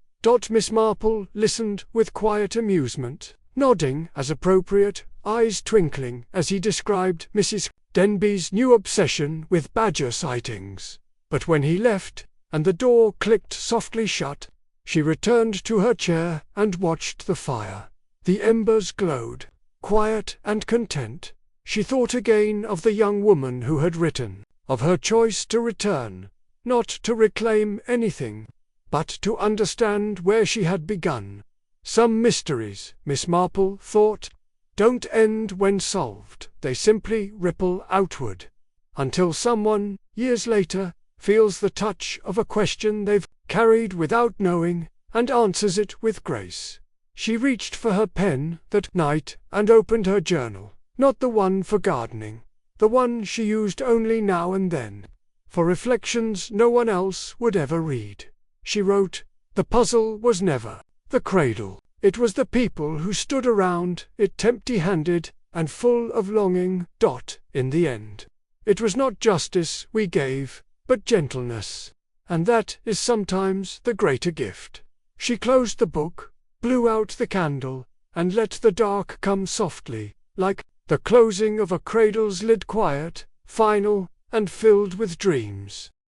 Miss Marple listened with quiet amusement, nodding as appropriate, eyes twinkling as he described Mrs. Denby's new obsession with badger sightings. But when he left, and the door clicked softly shut, she returned to her chair and watched the fire. The embers glowed, quiet and content. She thought again of the young woman who had written, of her choice to return, not to reclaim anything, but to understand where she had begun. Some mysteries, Miss Marple thought, don't end when solved, they simply ripple outward, until someone, years later, feels the touch of a question they've carried without knowing, and answers it with grace. She reached for her pen that night and opened her journal, not the one for gardening, the one she used only now and then, for reflections no one else would ever read. She wrote, "The puzzle was never the cradle. It was the people who stood around it empty-handed and full of longing. In the end, it was not justice we gave, but gentleness, and that is sometimes the greater gift." She closed the book, blew out the candle, and let the dark come softly, like the closing of a cradle's lid, quiet, final, and filled with dreams.